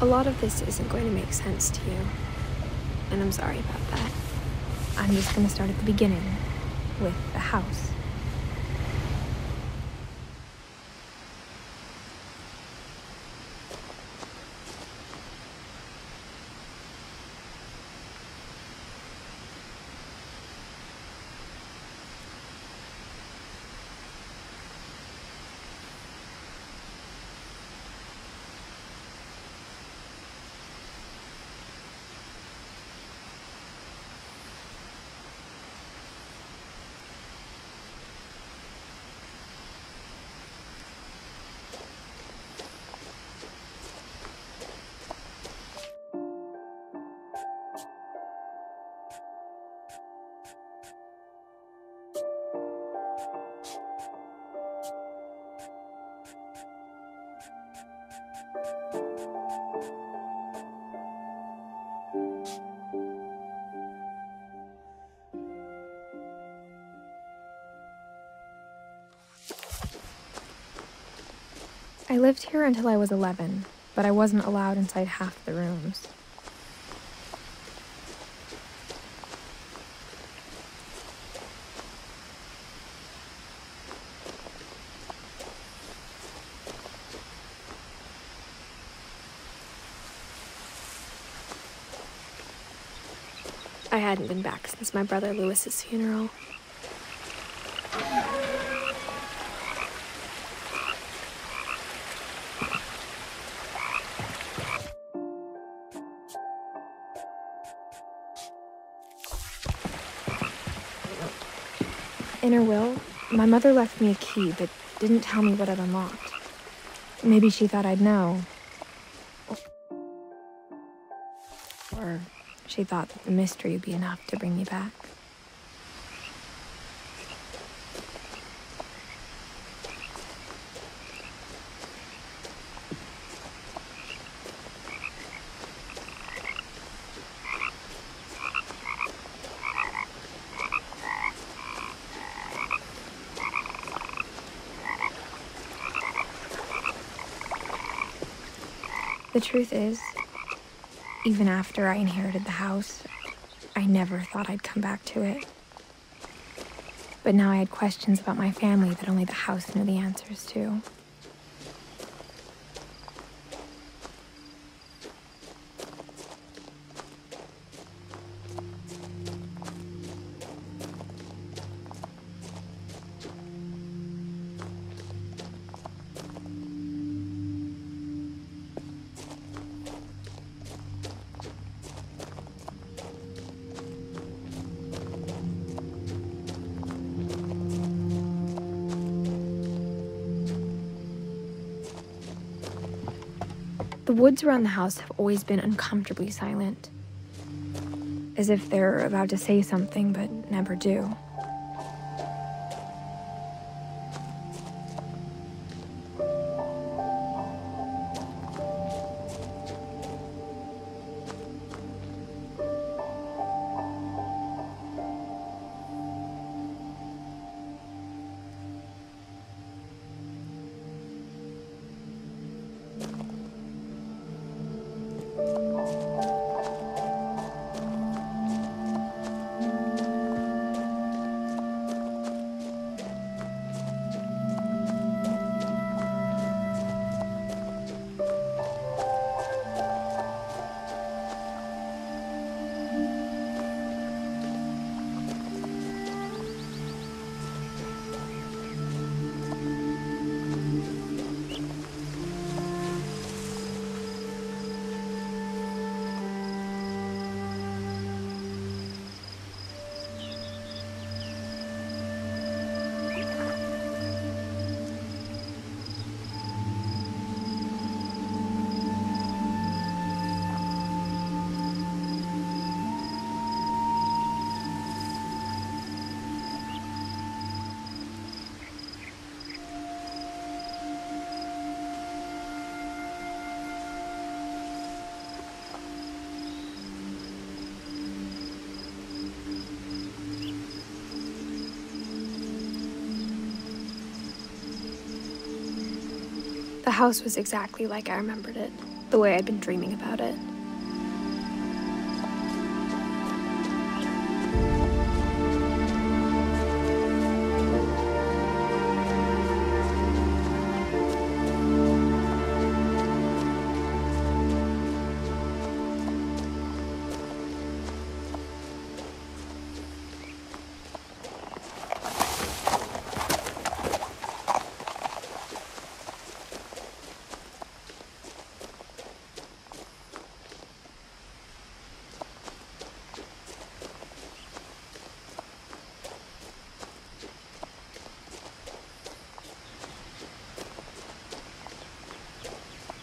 A lot of this isn't going to make sense to you, and I'm sorry about that. I'm just going to start at the beginning, with the house. I lived here until I was 11, but I wasn't allowed inside half the rooms. I hadn't been back since my brother Lewis's funeral. In her will, my mother left me a key, but didn't tell me what it unlocked. Maybe she thought I'd know. Or she thought that the mystery would be enough to bring me back. The truth is, even after I inherited the house, I never thought I'd come back to it. But now I had questions about my family that only the house knew the answers to. The woods around the house have always been uncomfortably silent, as if they're about to say something but never do. The house was exactly like I remembered it. the way I'd been dreaming about it.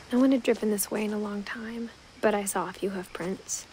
No one had driven this way in a long time, but I saw a few hoof prints.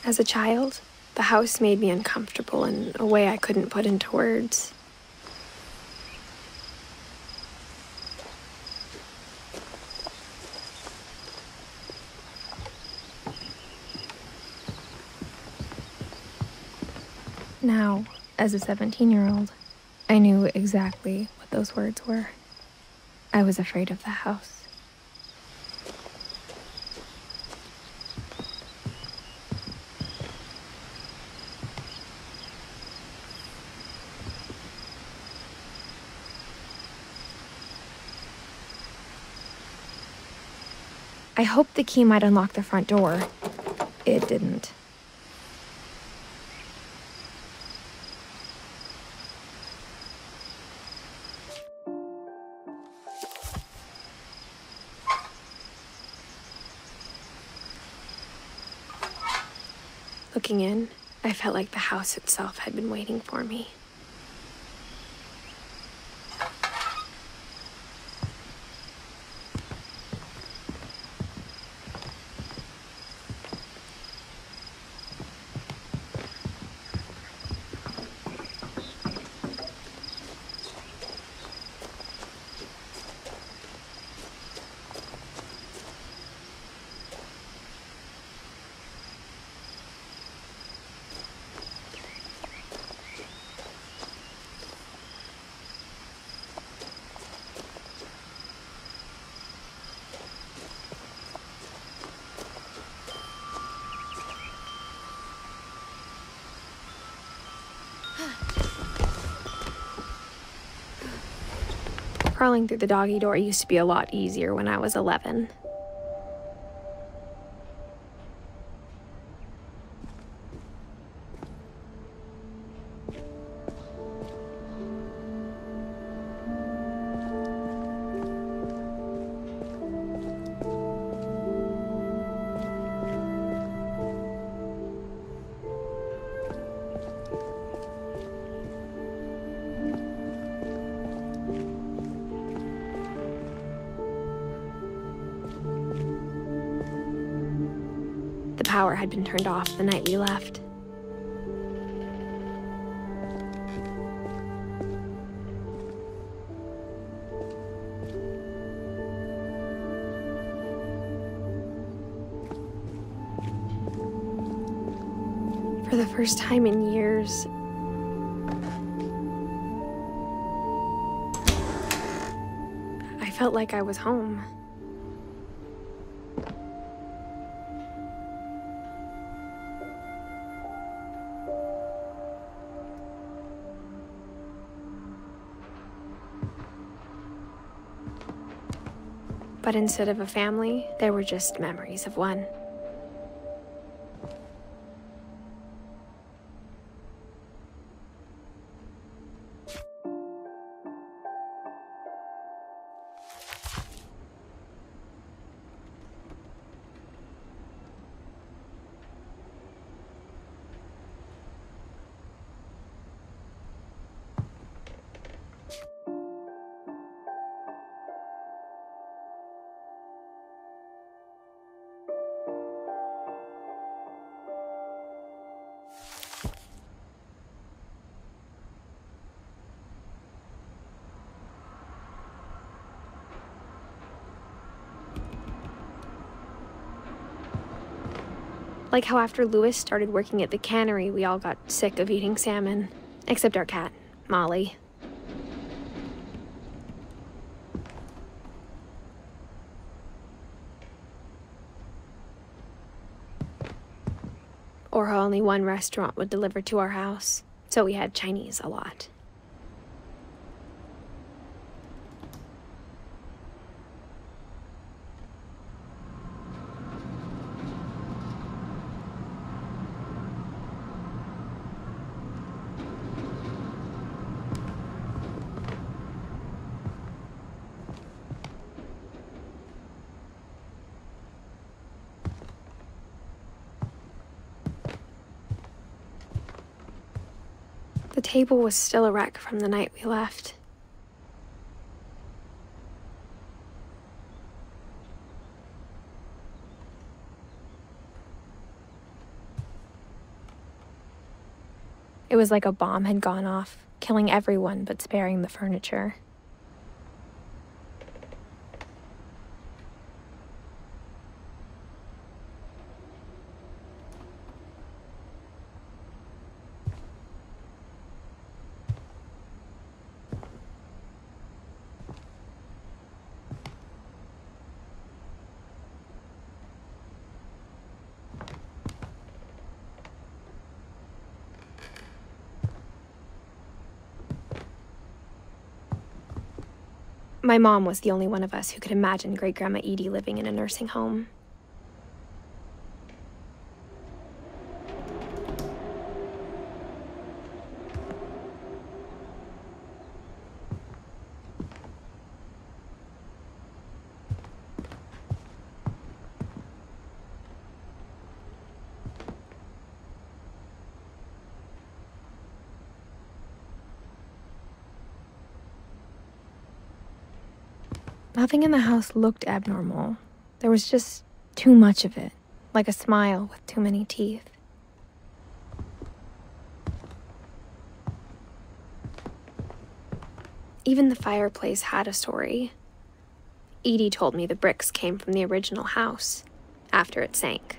As a child, the house made me uncomfortable in a way I couldn't put into words. Now, as a 17-year-old, I knew exactly what those words were. I was afraid of the house. I hoped the key might unlock the front door. It didn't. Looking in, I felt like the house itself had been waiting for me. Crawling through the doggy door used to be a lot easier when I was 11. The power had been turned off the night we left. For the first time in years, I felt like I was home. But instead of a family, there were just memories of one. Like how after Lewis started working at the cannery, we all got sick of eating salmon. Except our cat, Molly. Or how only one restaurant would deliver to our house, so we had Chinese a lot. The table was still a wreck from the night we left. It was like a bomb had gone off, killing everyone but sparing the furniture. My mom was the only one of us who could imagine Great-Grandma Edie living in a nursing home. Nothing in the house looked abnormal. There was just too much of it, like a smile with too many teeth. Even the fireplace had a story. Edie told me the bricks came from the original house, after it sank.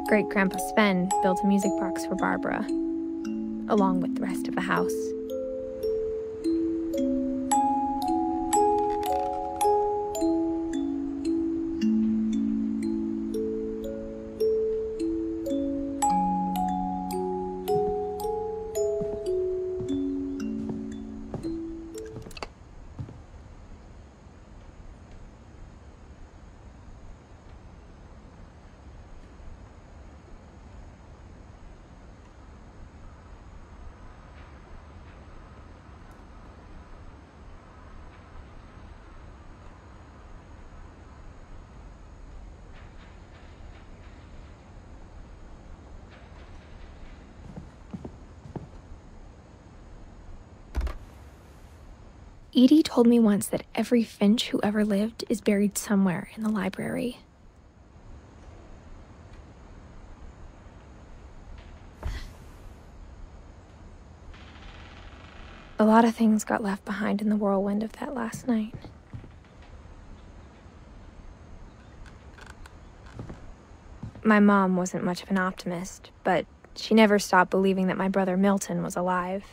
Great-Grandpa Sven built a music box for Barbara, along with the rest of the house. Edie told me once that every Finch who ever lived is buried somewhere in the library. A lot of things got left behind in the whirlwind of that last night. My mom wasn't much of an optimist, but she never stopped believing that my brother Milton was alive.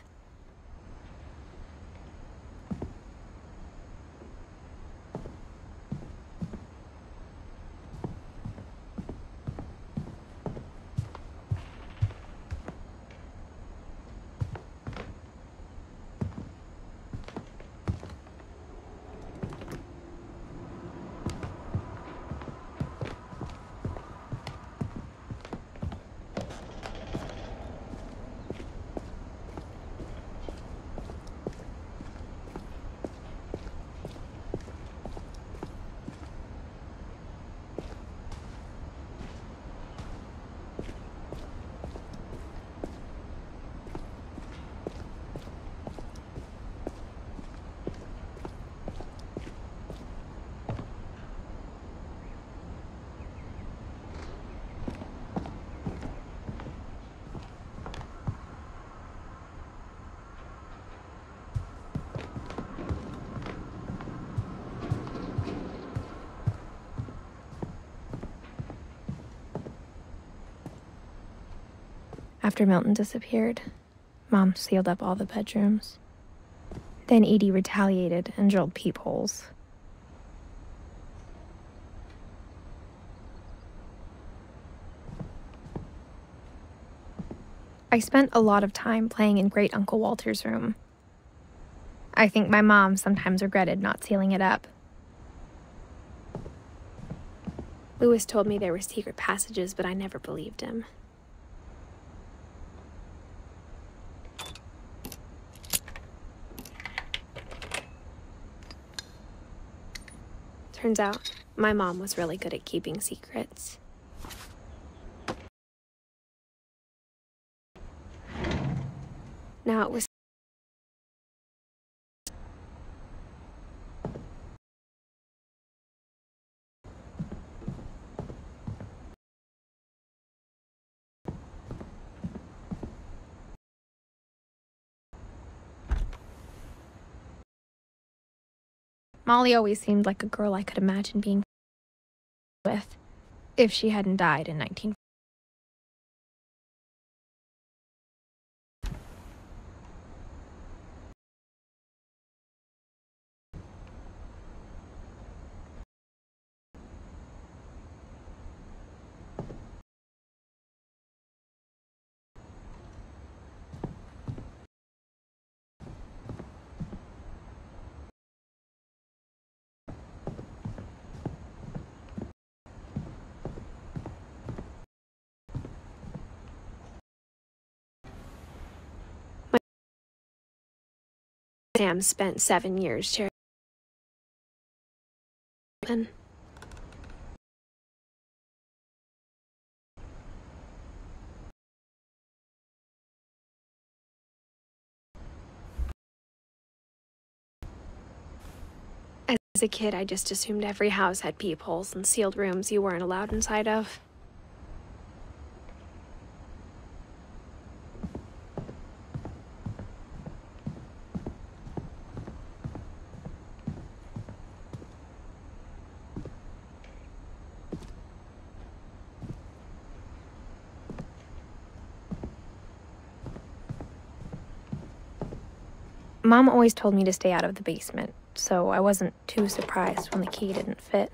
After Milton disappeared, Mom sealed up all the bedrooms. Then Edie retaliated and drilled peepholes. I spent a lot of time playing in Great Uncle Walter's room. I think my mom sometimes regretted not sealing it up. Lewis told me there were secret passages, but I never believed him. Turns out, my mom was really good at keeping secrets. Now it was Molly always seemed like a girl I could imagine being with, if she hadn't died in 1940. Sam spent 7 years charity. As a kid, I just assumed every house had peepholes and sealed rooms you weren't allowed inside of. Mom always told me to stay out of the basement, so I wasn't too surprised when the key didn't fit.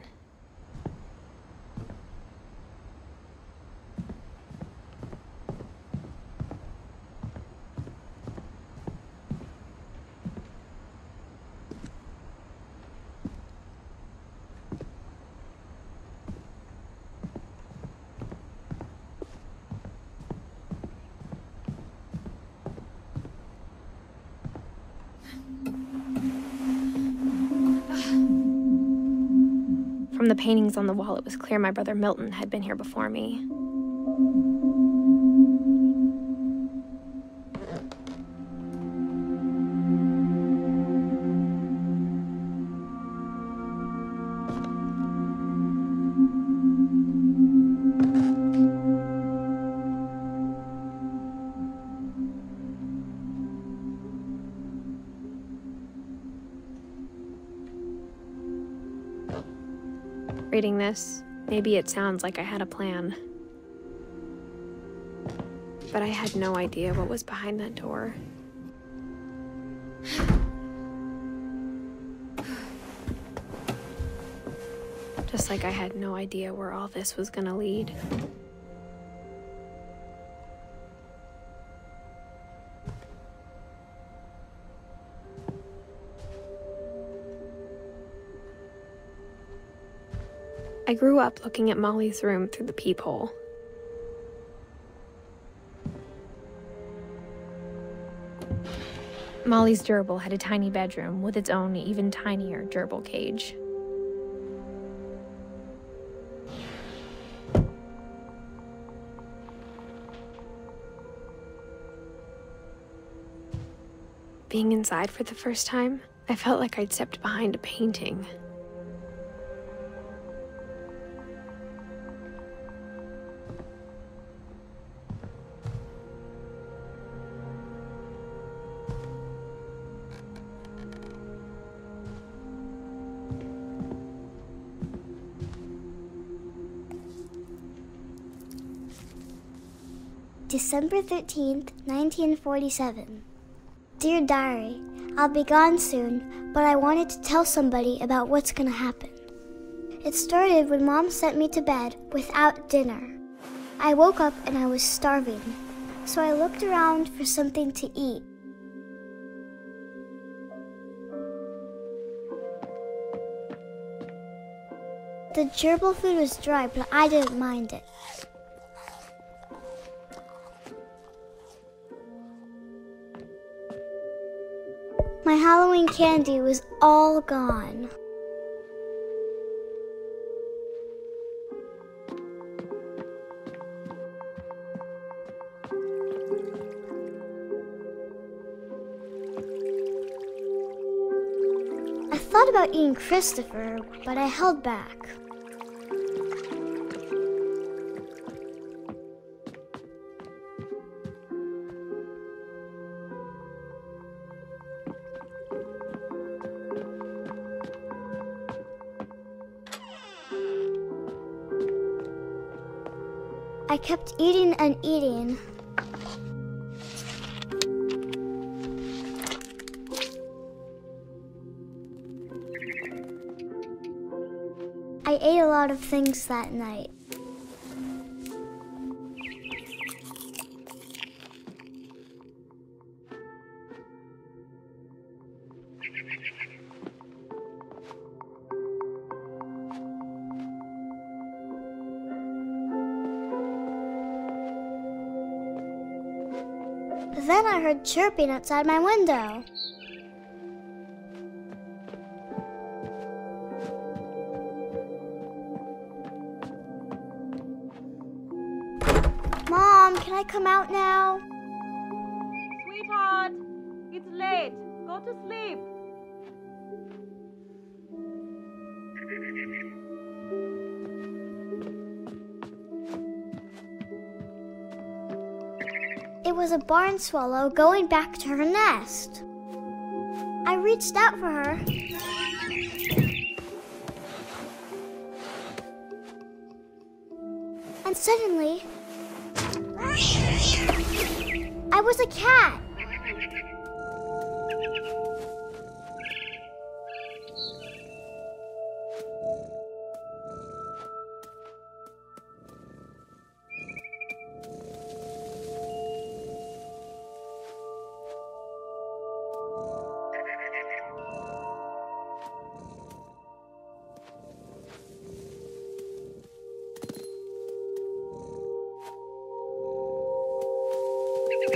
From the paintings on the wall, it was clear my brother Milton had been here before me. Reading this, maybe it sounds like I had a plan. But I had no idea what was behind that door. Just like I had no idea where all this was gonna lead. I grew up looking at Molly's room through the peephole. Molly's gerbil had a tiny bedroom with its own even tinier gerbil cage. Being inside for the first time, I felt like I'd stepped behind a painting. December 13th, 1947. Dear Diary, I'll be gone soon, but I wanted to tell somebody about what's gonna happen. It started when Mom sent me to bed without dinner. I woke up and I was starving, so I looked around for something to eat. The gerbil food was dry, but I didn't mind it. My Halloween candy was all gone. I thought about eating Christopher, but I held back. I kept eating and eating. I ate a lot of things that night. Then I heard chirping outside my window. Mom, can I come out now? Sweetheart, it's late. Go to sleep. It was a barn swallow going back to her nest. I reached out for her. And suddenly, I was a cat.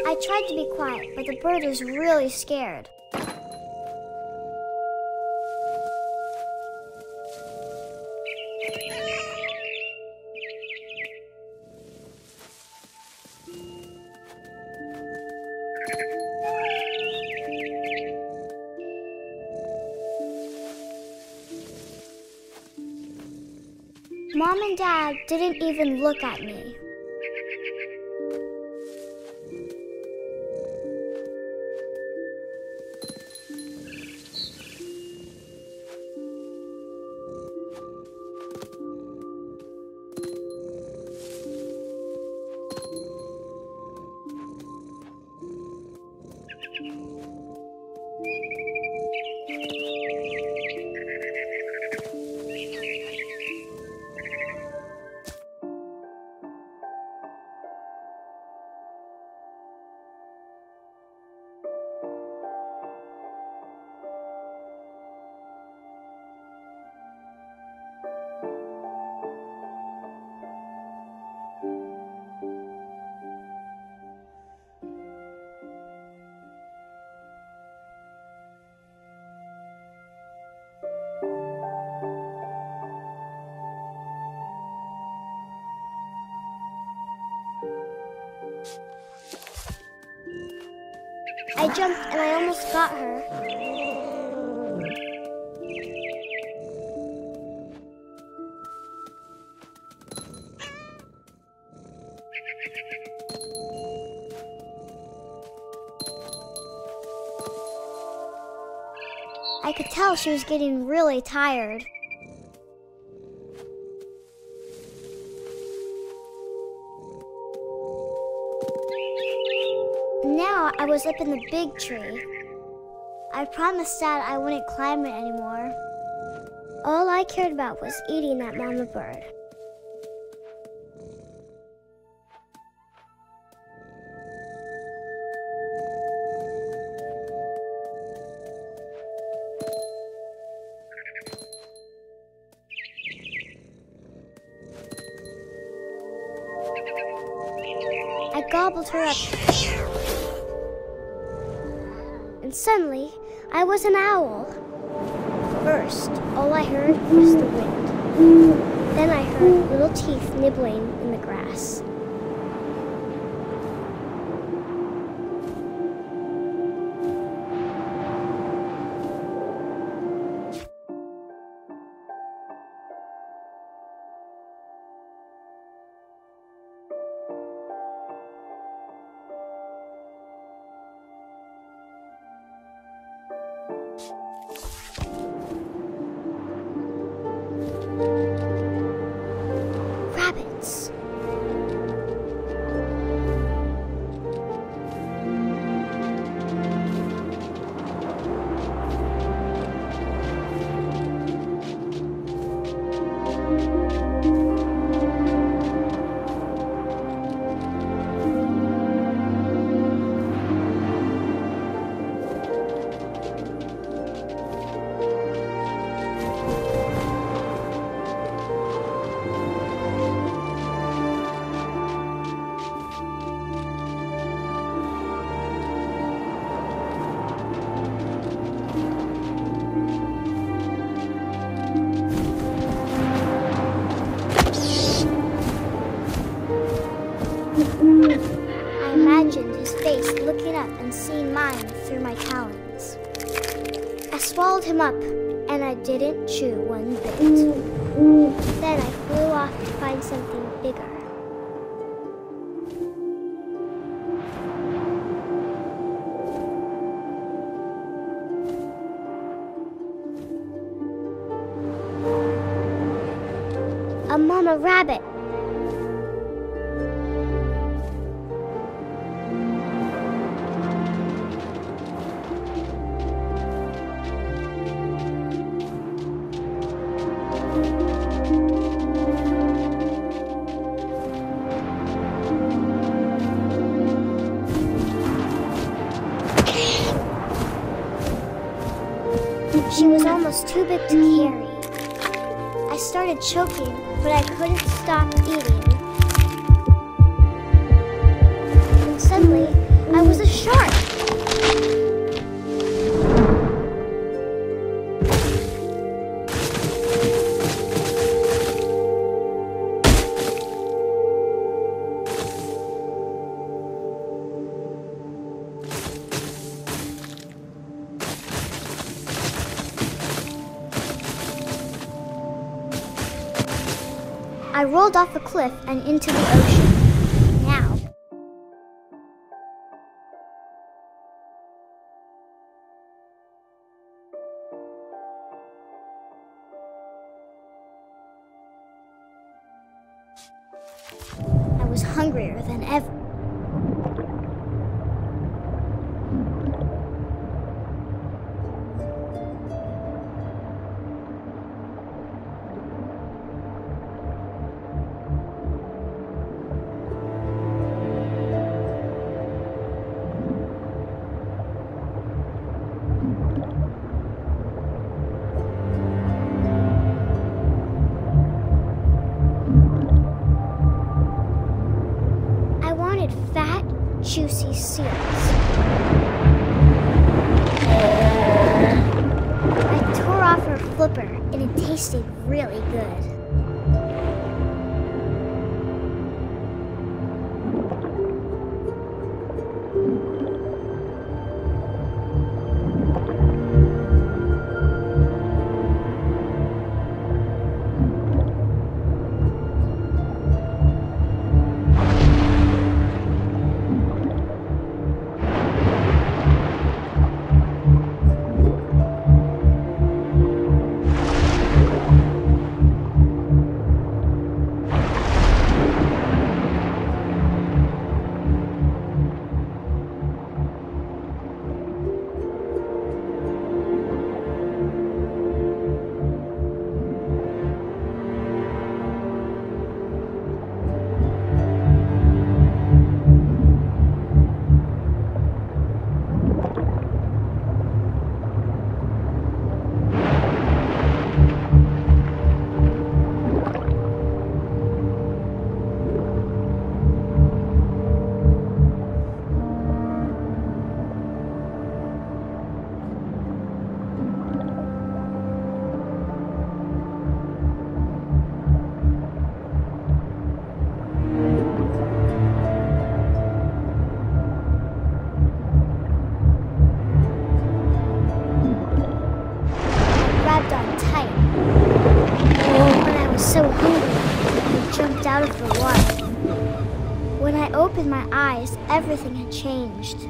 I tried to be quiet, but the bird was really scared. Mom and Dad didn't even look at me. I jumped and I almost got her. I could tell she was getting really tired. Now I was up in the big tree. I promised Dad I wouldn't climb it anymore. All I cared about was eating that mama bird. I gobbled her up. And suddenly, I was an owl. First, all I heard was the wind. Then I heard little teeth nibbling in the grass. Rabbits. I imagined his face looking up and seeing mine through my talons. I swallowed him up, and I didn't chew one bit. Then I flew off to find something bigger. A mama rabbit. She was almost too big to carry. I started choking, but I couldn't stop eating. And suddenly, I was a shark. I rolled off a cliff and into the ocean. Now, I was hungrier than ever. Fat, juicy seals. I tore off her flipper and it tasted really good. shouted for what? When I opened my eyes, everything had changed.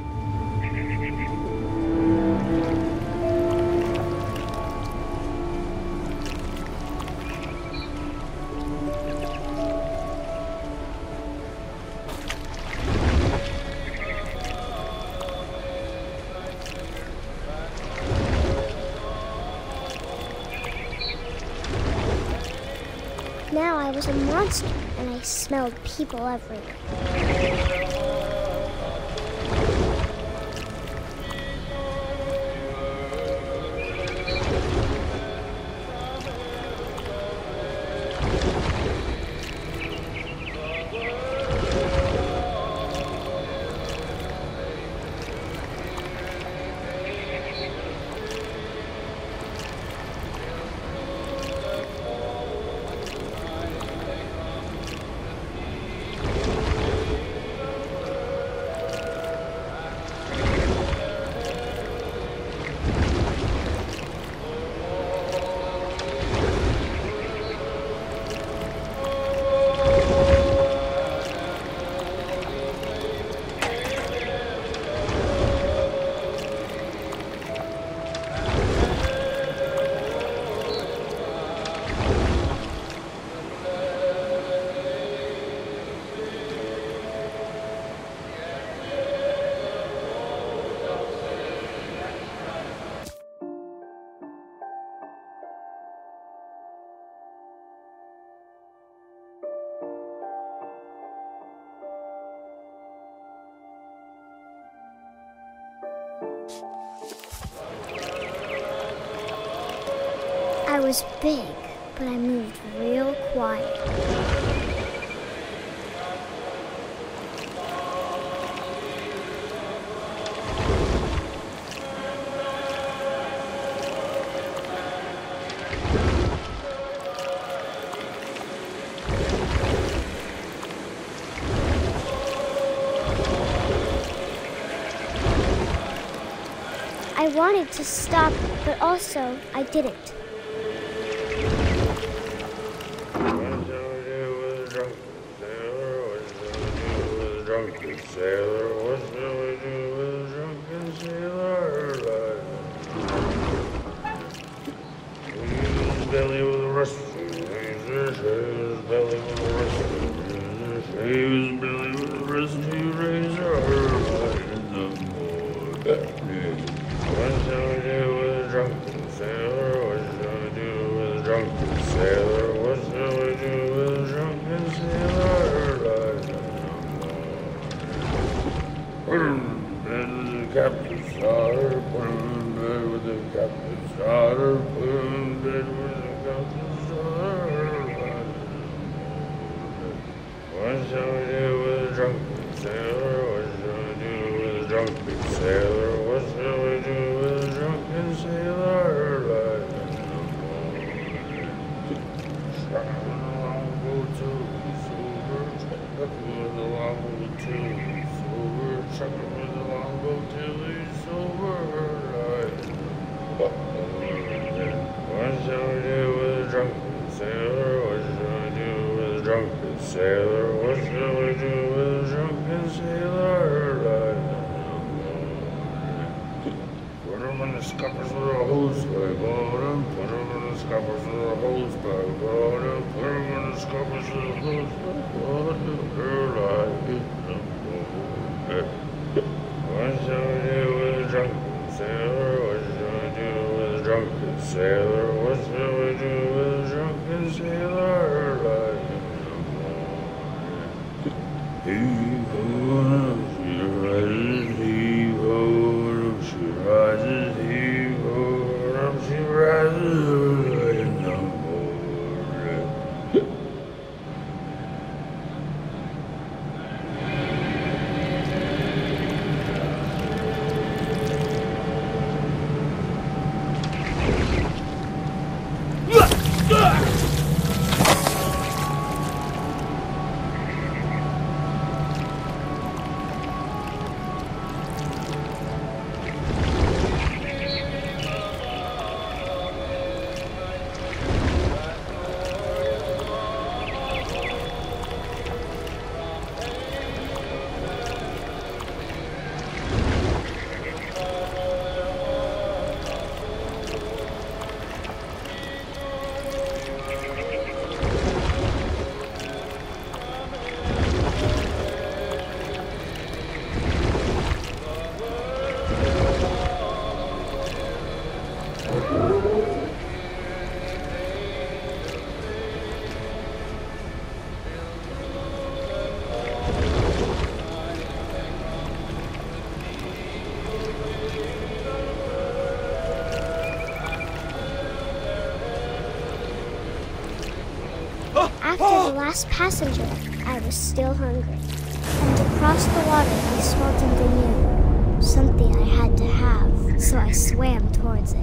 Now I was a monster, and I smelled people everywhere. I was big, but I moved real quiet. I wanted to stop, but also I didn't. Drunken sailor, what shall we do with a drunken sailor? His belly with a rusty razor, his belly with a rusty razor, his belly with a rusty razor. What shall we do with a drunken sailor? What shall we do with a drunken sailor? What shall we do with a drunken sailor? Put him in bed with the captain's daughter, put him in bed with the captain's daughter, put him in bed with the captain's daughter. What shall we do with a drunken sailor? What shall we do with a drunken sailor? What shall we do with a drunken sailor? Struck with a longbow too, sober, struck with a longbow too. Chuck him with a longbow till he's sober. What shall we do with a drunken sailor? What shall we do with a drunken sailor? What shall we do with a drunken sailor? Put him in the scuppers with a hose pipe on him. Put him in the scuppers with a hose pipe on him. Put him in the scuppers with a hose pipe on him. What shall we do with a drunken sailor? What shall we do with a drunken sailor? What shall we do with a drunken sailor? Heave-ho, she rises, heave-ho, she rises, heave-ho, she rises, in the morning. After the last passenger, I was still hungry. And across the water, I smelled something new. Something I had to have, so I swam towards it.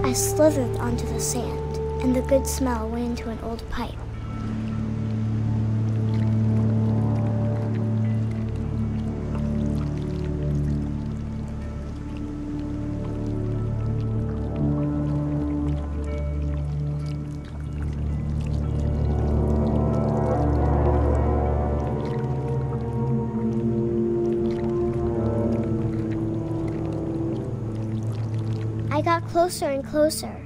I slithered onto the sand, and the good smell went into an old pipe. I got closer and closer.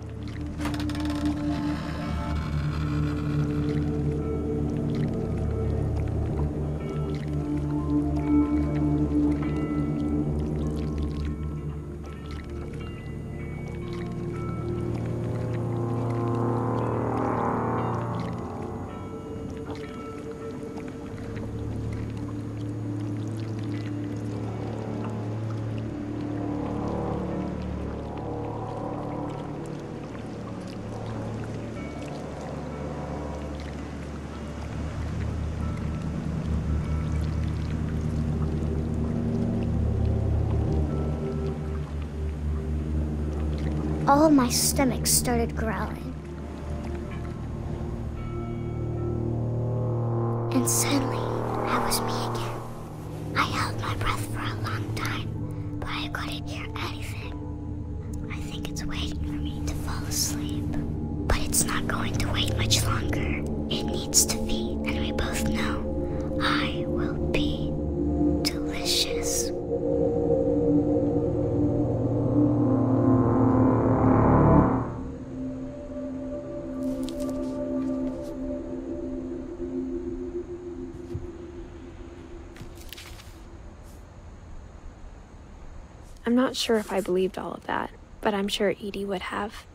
All my stomach started growling. And suddenly, I was me again. I held my breath for a long time, but I couldn't hear anything. I think it's waiting for me to fall asleep. But it's not going to wait much longer. It needs to feed, and we both know I will be delicious. I'm not sure if I believed all of that, but I'm sure Edie would have.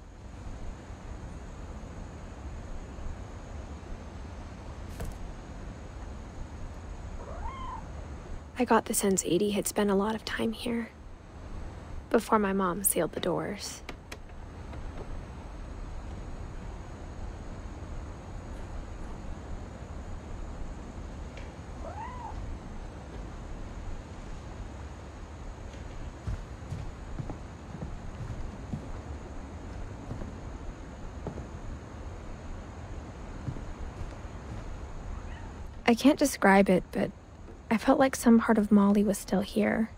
I got the sense Edie had spent a lot of time here, before my mom sealed the doors. I can't describe it, but I felt like some part of Molly was still here.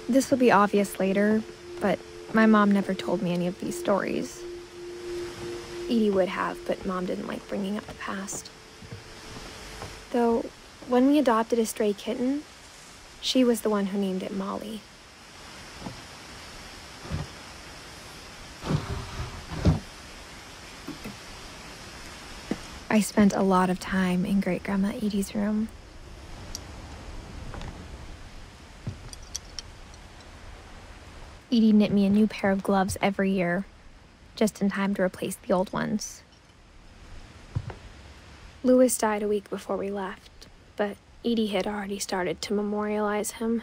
This will be obvious later, but my mom never told me any of these stories. Edie would have, but Mom didn't like bringing up the past. Though, when we adopted a stray kitten, she was the one who named it Molly. I spent a lot of time in Great-Grandma Edie's room. Edie knit me a new pair of gloves every year, just in time to replace the old ones. Louis died a week before we left, but Edie had already started to memorialize him.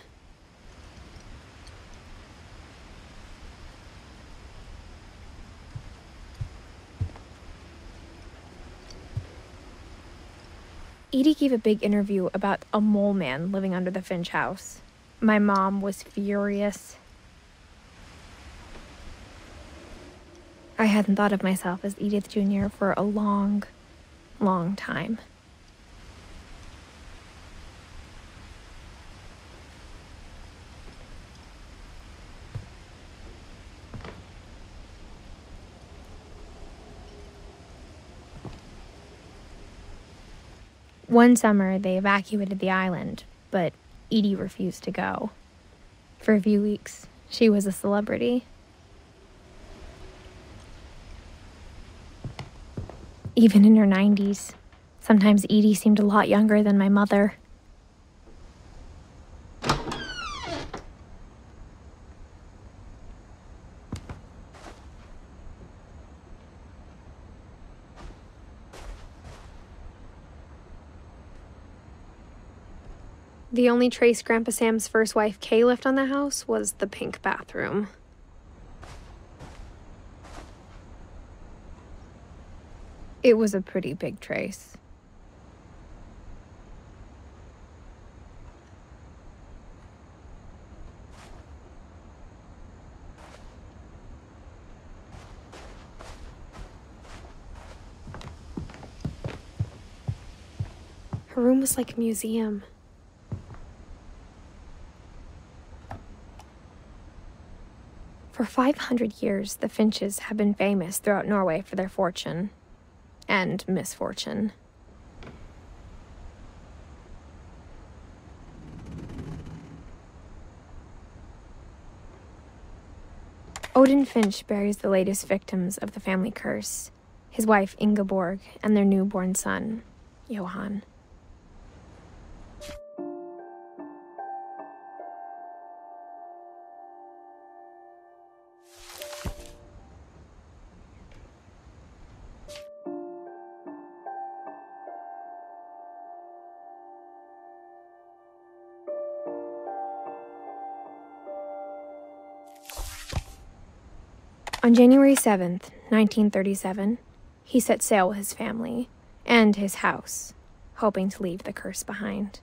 Edie gave a big interview about a mole man living under the Finch house. My mom was furious. I hadn't thought of myself as Edith Jr. for a long, long time. One summer, they evacuated the island, but Edie refused to go. For a few weeks, she was a celebrity. Even in her 90s, sometimes Edie seemed a lot younger than my mother. The only trace Grandpa Sam's first wife, Kay, left on the house was the pink bathroom. It was a pretty big trace. Her room was like a museum. For 500 years, the Finches have been famous throughout Norway for their fortune and misfortune. Odin Finch buries the latest victims of the family curse, his wife Ingeborg and their newborn son, Johan. On January 7th, 1937, he set sail with his family and his house, hoping to leave the curse behind.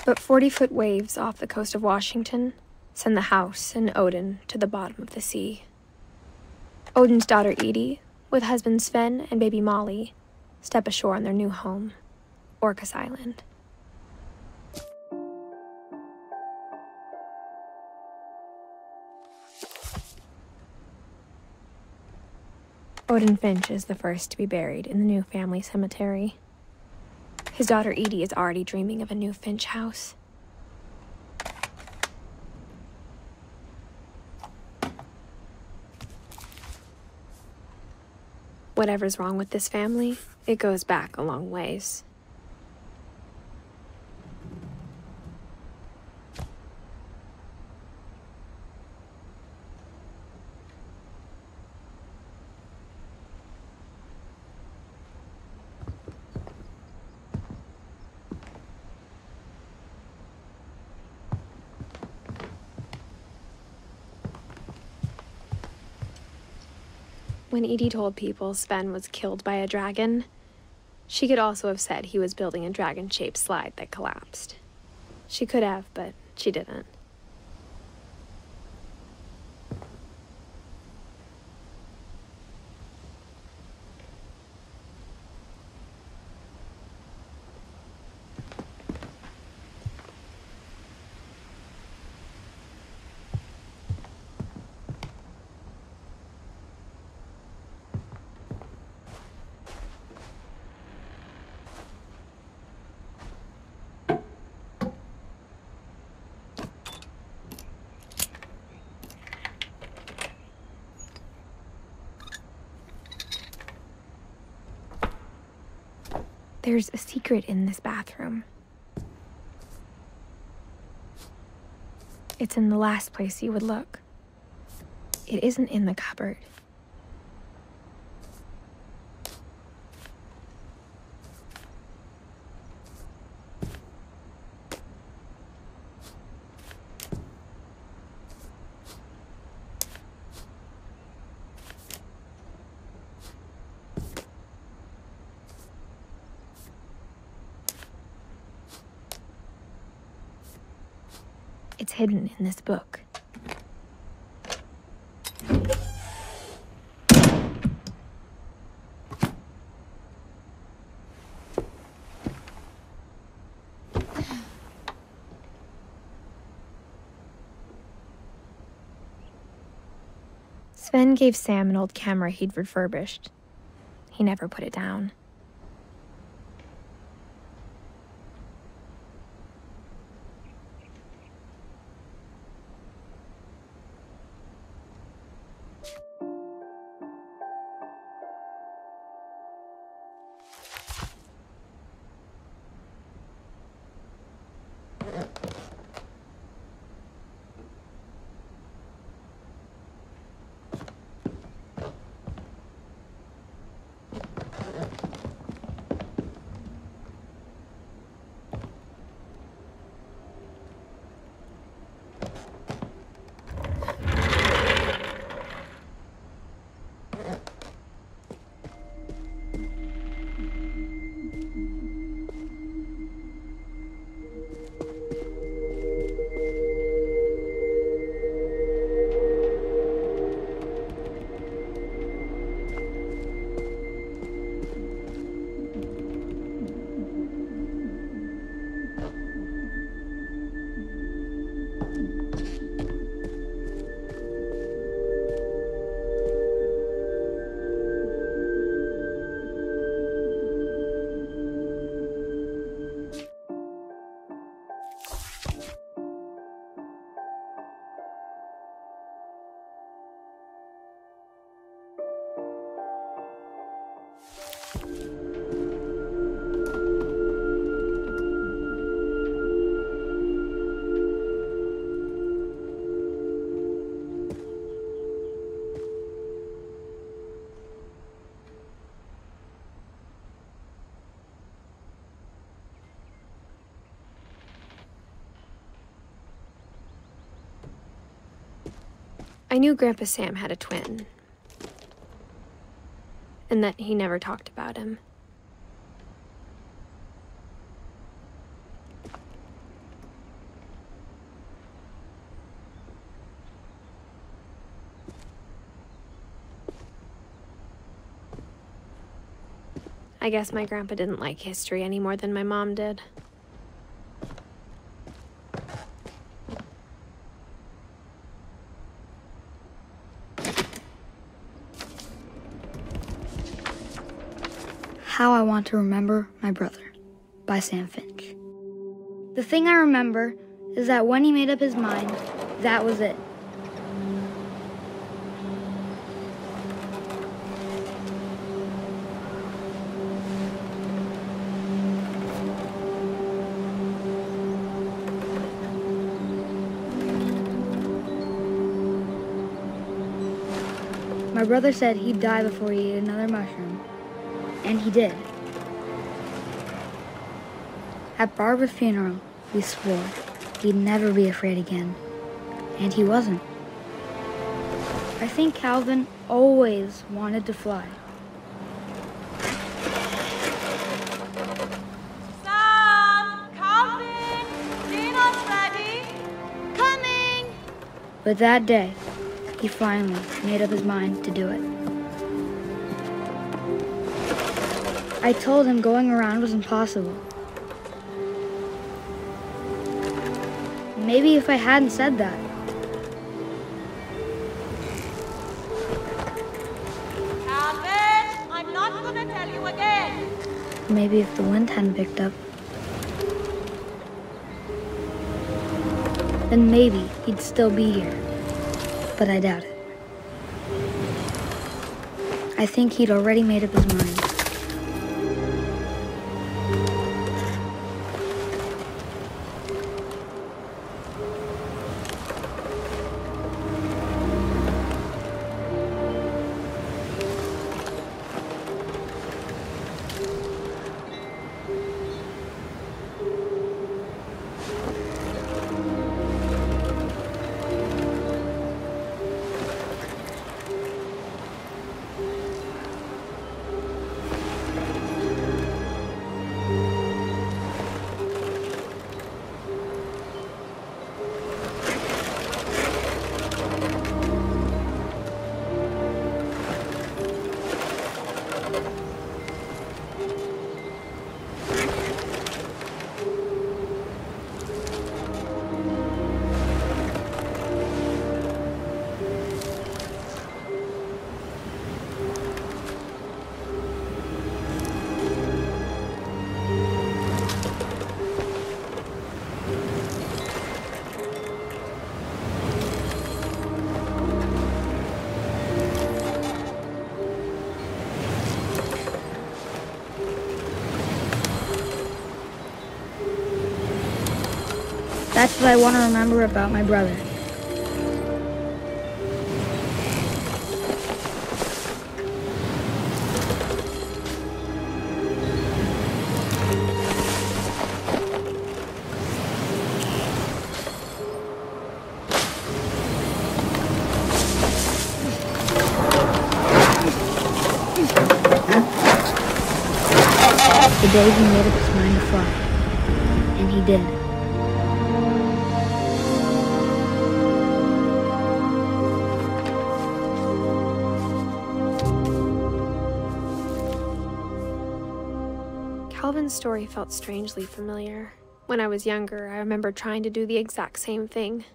But 40-foot waves off the coast of Washington send the house and Odin to the bottom of the sea. Odin's daughter Edie, with husband Sven and baby Molly, step ashore on their new home, Orcas Island. Odin Finch is the first to be buried in the new family cemetery. His daughter Edie is already dreaming of a new Finch house. Whatever's wrong with this family, it goes back a long ways. When Edie told people Sven was killed by a dragon, she could also have said he was building a dragon-shaped slide that collapsed. She could have, but she didn't. There's a secret in this bathroom. It's in the last place you would look. It isn't in the cupboard. It's hidden in this book. Sven gave Sam an old camera he'd refurbished. He never put it down. I knew Grandpa Sam had a twin, and that he never talked about him. I guess my grandpa didn't like history any more than my mom did. How I Want to Remember My Brother by Sam Finch. The thing I remember is that when he made up his mind, that was it. My brother said he'd die before he ate another mushroom, and he did. At Barbara's funeral, we swore he'd never be afraid again, and he wasn't. I think Calvin always wanted to fly. Sam! Calvin! Dinner's ready! Coming! But that day, he finally made up his mind to do it. I told him going around was impossible. Maybe if I hadn't said that, Calvin! I'm not gonna tell you again! maybe if the wind hadn't picked up, then maybe he'd still be here. But I doubt it. I think he'd already made up his mind. That's what I want to remember about my brother. The day he made up his mind to fly. And he did. Calvin's story felt strangely familiar. When I was younger, I remember trying to do the exact same thing.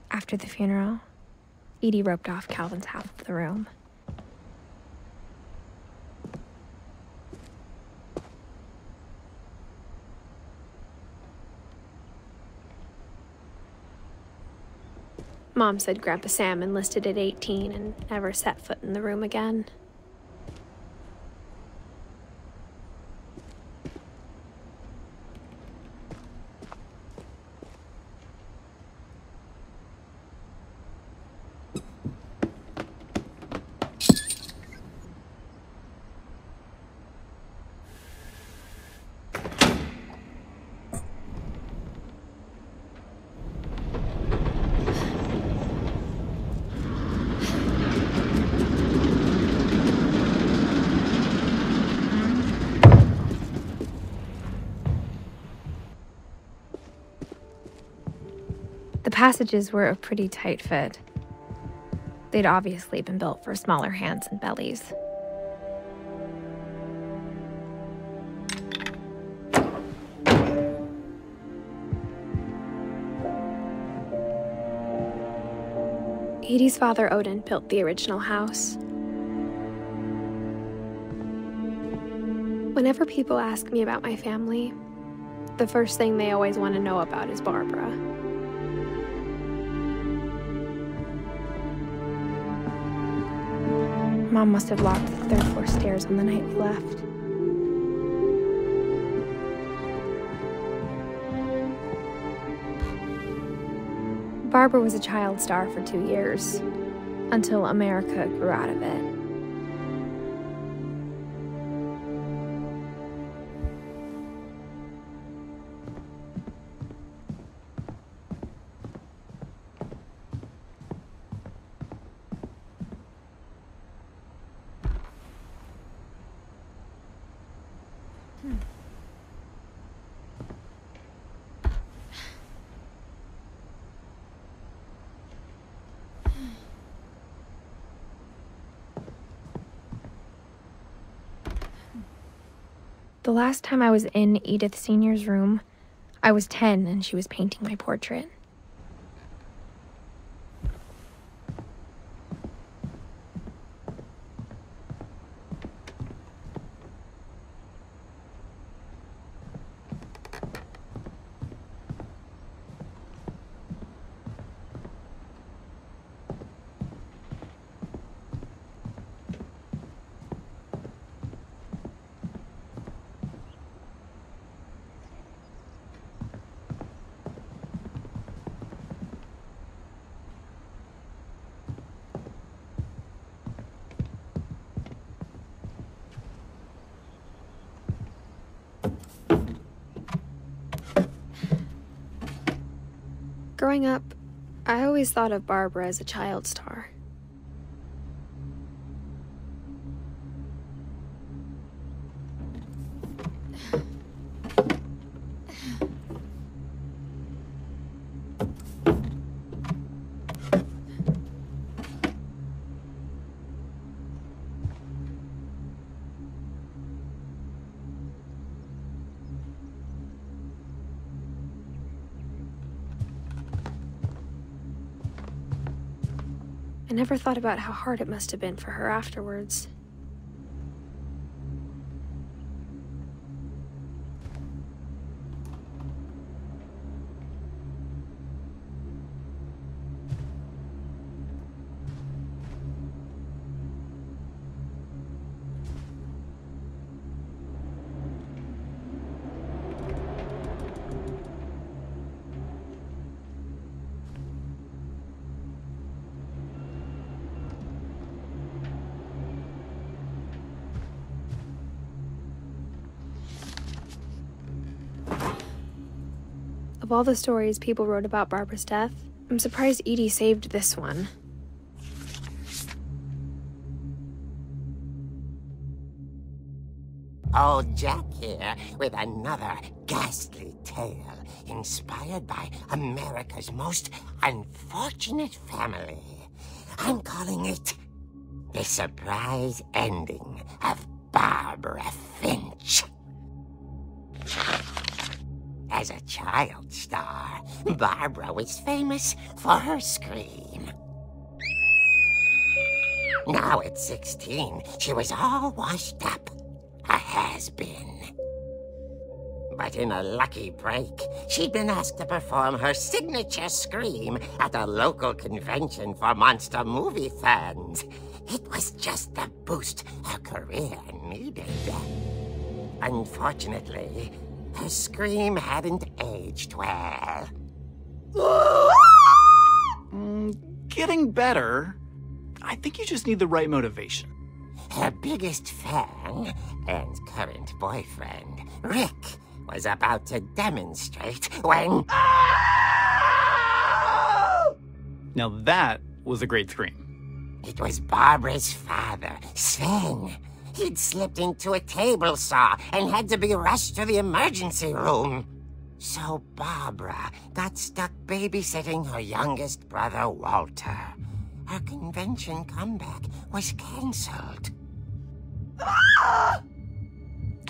After the funeral, Edie roped off Calvin's half of the room. Mom said Grandpa Sam enlisted at 18 and never set foot in the room again. passages were a pretty tight fit. They'd obviously been built for smaller hands and bellies. Edie's father, Odin, built the original house. Whenever people ask me about my family, the first thing they always want to know about is Barbara. Mom must have locked the third floor stairs on the night we left. Barbara was a child star for 2 years, until America grew out of it. The last time I was in Edith Sr.'s room, I was 10 and she was painting my portrait. Growing up, I always thought of Barbara as a child star. I never thought about how hard it must have been for her afterwards. Of all the stories people wrote about Barbara's death, I'm surprised Edie saved this one. Old Jack here with another ghastly tale inspired by America's most unfortunate family. I'm calling it The Surprise Ending of Barbara Finch. As a child star, Barbara was famous for her scream. Now at 16, she was all washed up, a has-been. But in a lucky break, she'd been asked to perform her signature scream at a local convention for monster movie fans. It was just the boost her career needed. Unfortunately, her scream hadn't aged well. Getting better. I think you just need the right motivation. Her biggest fan and current boyfriend, Rick, was about to demonstrate when... Now that was a great scream. It was Barbara's father, Sven. He'd slipped into a table saw and had to be rushed to the emergency room. So Barbara got stuck babysitting her youngest brother, Walter. Her convention comeback was canceled.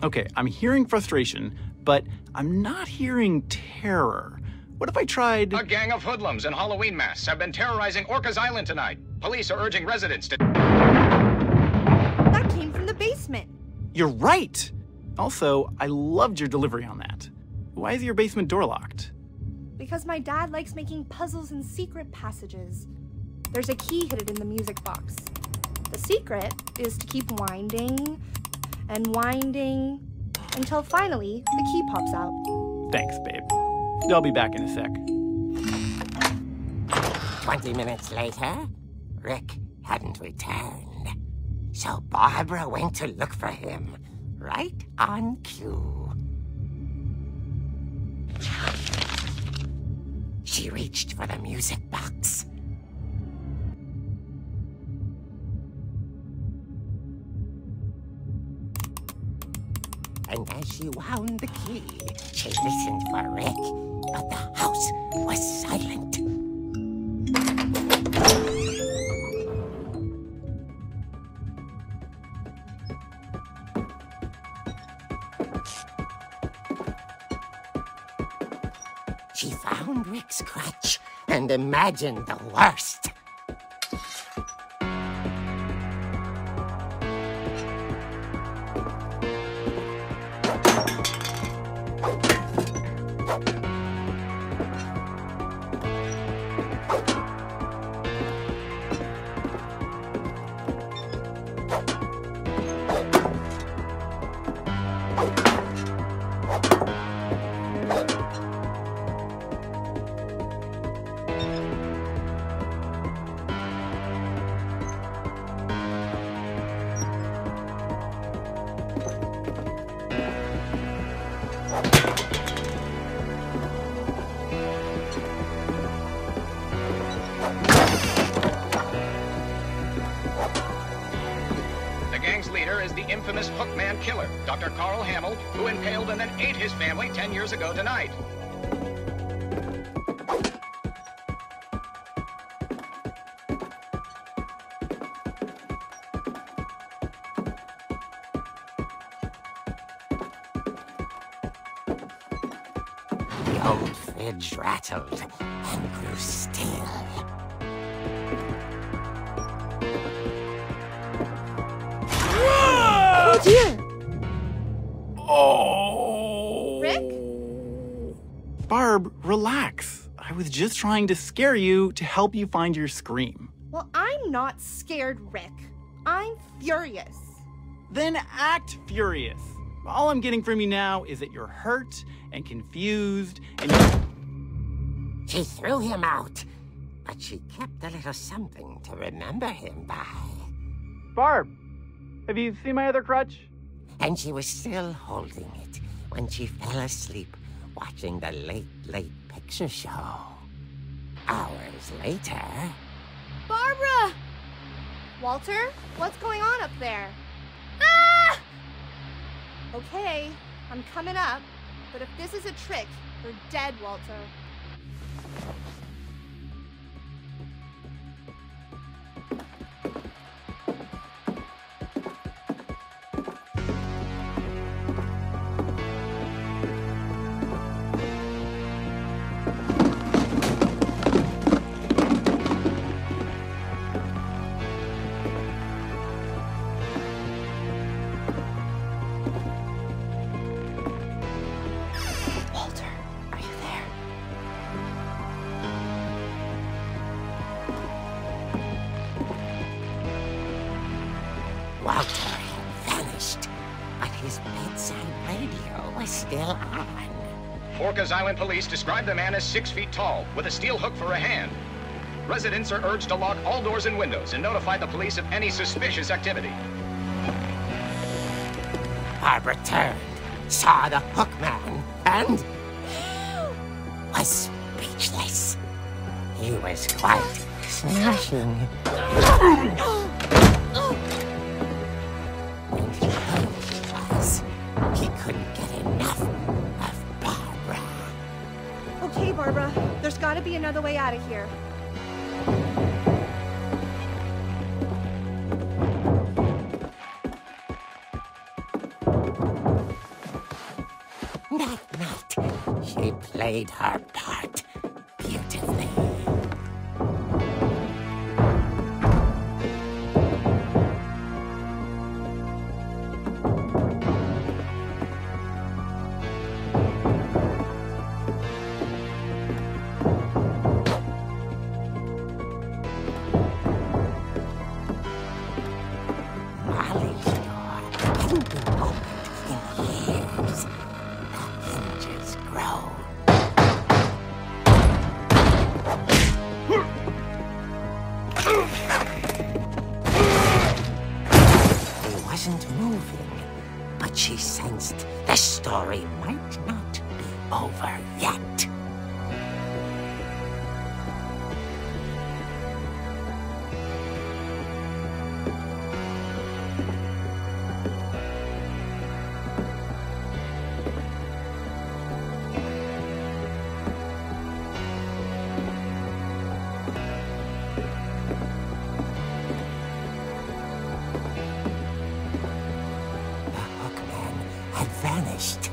Okay, I'm hearing frustration, but I'm not hearing terror. What if I tried... A gang of hoodlums in Halloween masks have been terrorizing Orcas Island tonight. Police are urging residents to... That came from the basement. You're right! Also, I loved your delivery on that. Why is your basement door locked? Because my dad likes making puzzles and secret passages. There's a key hidden in the music box. The secret is to keep winding and winding until finally the key pops out. Thanks, babe. I'll be back in a sec. 20 minutes later, Rick hadn't returned. So Barbara went to look for him, right on cue. She reached for the music box. And as she wound the key, she listened for Rick, but the house was silent. She found Rick's crutch and imagined the worst. Infamous Hookman killer, Dr. Carl Hamill, who impaled and then ate his family 10 years ago tonight. The old fridge rattled and grew still. Oh dear! Oh! Rick? Barb, relax. I was just trying to scare you to help you find your scream. Well, I'm not scared, Rick. I'm furious. Then act furious. All I'm getting from you now is that you're hurt and confused and She threw him out, but she kept a little something to remember him by. Barb, have you seen my other crutch? And she was still holding it when she fell asleep watching the late picture show. Hours later... Barbara! Walter, what's going on up there? Ah! Okay, I'm coming up, but if this is a trick, you're dead, Walter. Walter had vanished, but his bedside radio was still on. Orcas Island police describe the man as 6 feet tall, with a steel hook for a hand. Residents are urged to lock all doors and windows and notify the police of any suspicious activity. Barbara turned, saw the hook man, and was speechless. He was quite smashing. And he couldn't get enough of Barbara. you know the way out of here. That night, she played her part beautifully. Molly's door hadn't been opened in years. The hinges groaned. He wasn't moving, but she sensed the story might not be over yet. Vanished.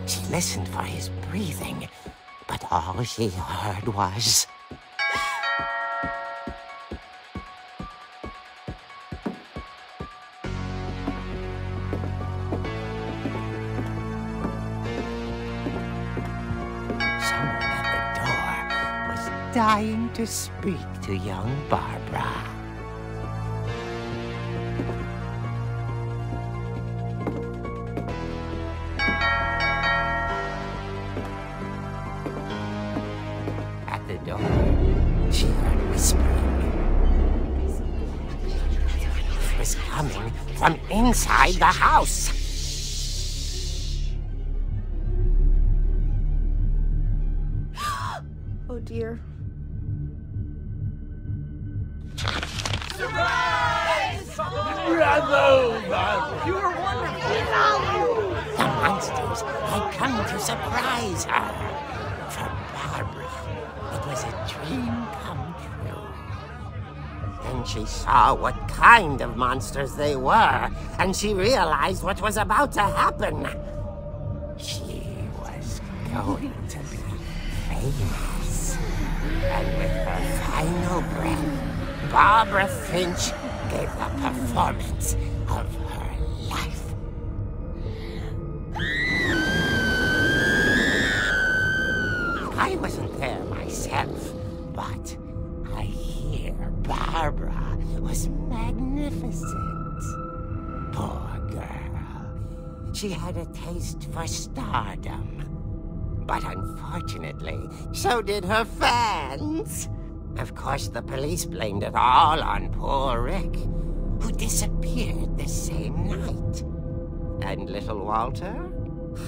She listened for his breathing, but all she heard was... Someone at the door was dying to speak to young Barbara. She heard whispering. It was coming from inside the house. Oh dear. Surprise! Bravo, Barbara! You were wonderful. The monsters had come to surprise her. For Barbara, it was a dream come true. Then she saw what kind of monsters they were, and she realized what was about to happen. She was going to be famous. And with her final breath, Barbara Finch gave the performance of her life. I wasn't there myself, but I hear Barbara was magnificent. Poor girl. She had a taste for stardom. But unfortunately, so did her fans. Of course, the police blamed it all on poor Rick, who disappeared the same night. And little Walter?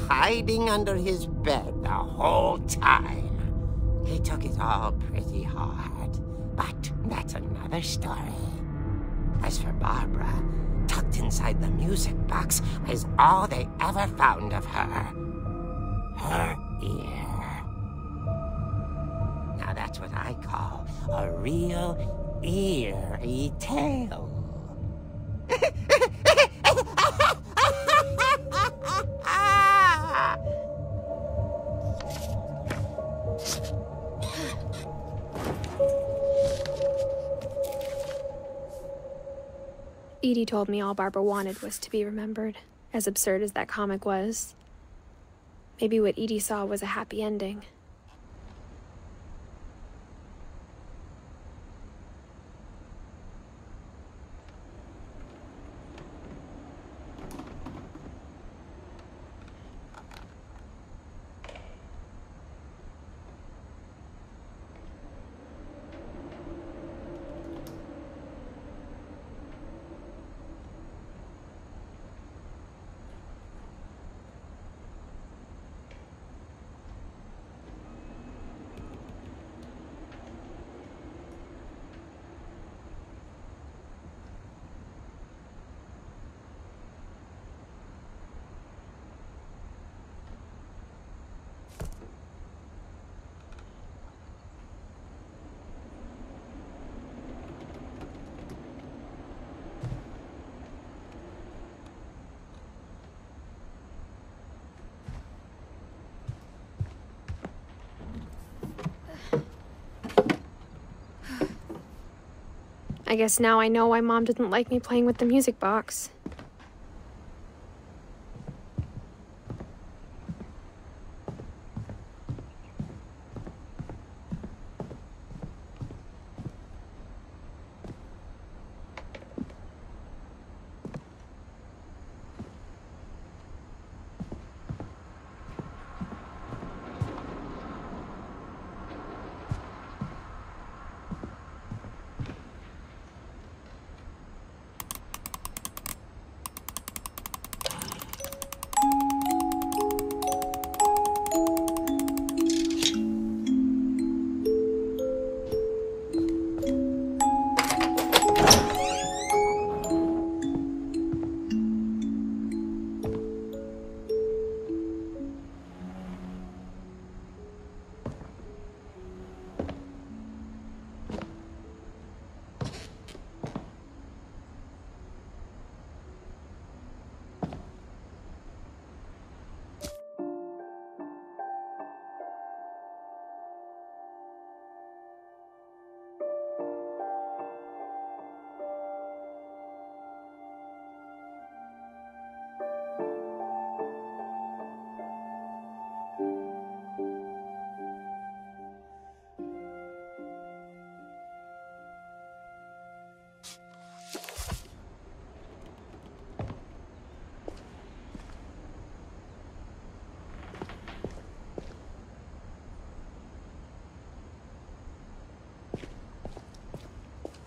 Hiding under his bed the whole time. He took it all pretty hard, but that's another story. As for Barbara, tucked inside the music box was all they ever found of her. Her ear. Now that's what I call a real eerie tale. Edie told me all Barbara wanted was to be remembered, as absurd as that comic was. Maybe what Edie saw was a happy ending. I guess now I know why Mom didn't like me playing with the music box.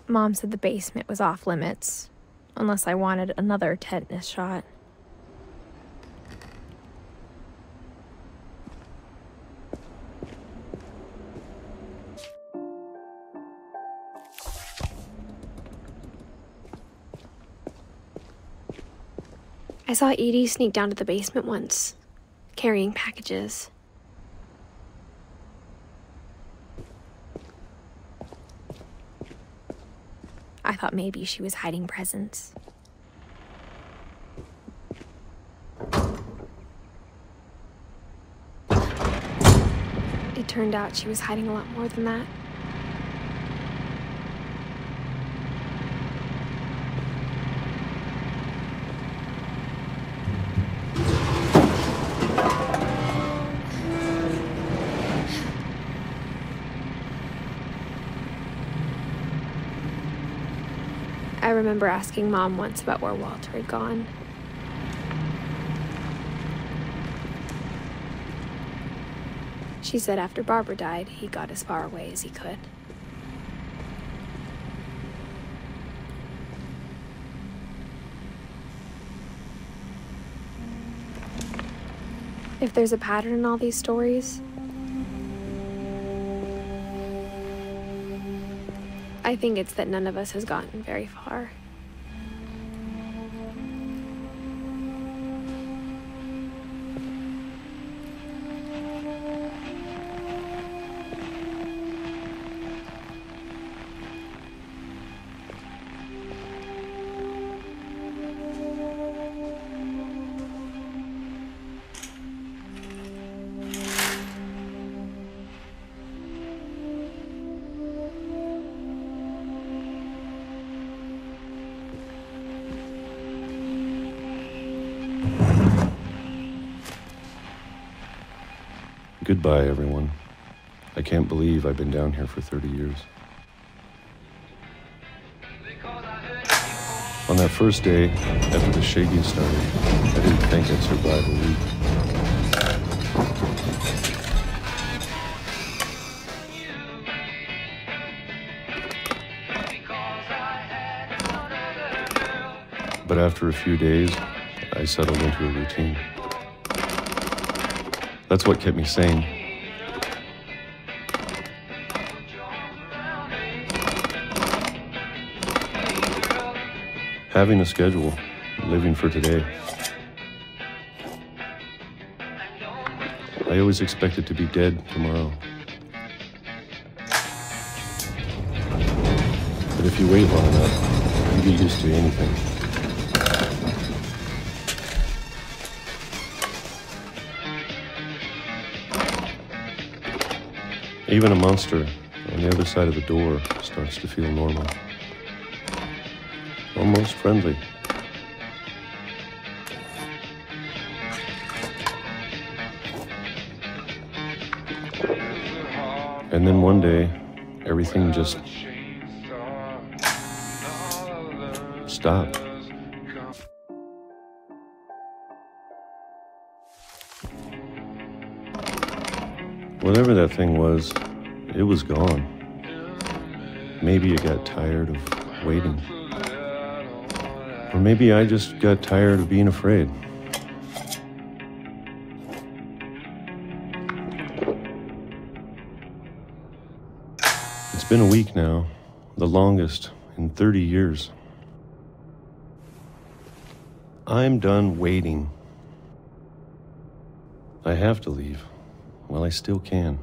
Mom said the basement was off limits, unless I wanted another tetanus shot. I saw Edie sneak down to the basement once, carrying packages. I thought maybe she was hiding presents. It turned out she was hiding a lot more than that. I remember asking Mom once about where Walter had gone. She said after Barbara died, he got as far away as he could. If there's a pattern in all these stories, I think it's that none of us has gotten very far. Goodbye, everyone. I can't believe I've been down here for 30 years. On that first day, after the shaking started, I didn't think I'd survive a week. But after a few days, I settled into a routine. That's what kept me sane. Having a schedule, living for today. I always expected to be dead tomorrow. But if you wait long enough, you get used to anything. Even a monster on the other side of the door starts to feel normal. almost friendly. And then one day, everything just stopped. Whatever that thing was, it was gone. Maybe it got tired of waiting. Or maybe I just got tired of being afraid. It's been a week now, the longest in 30 years. I'm done waiting. I have to leave while I still can.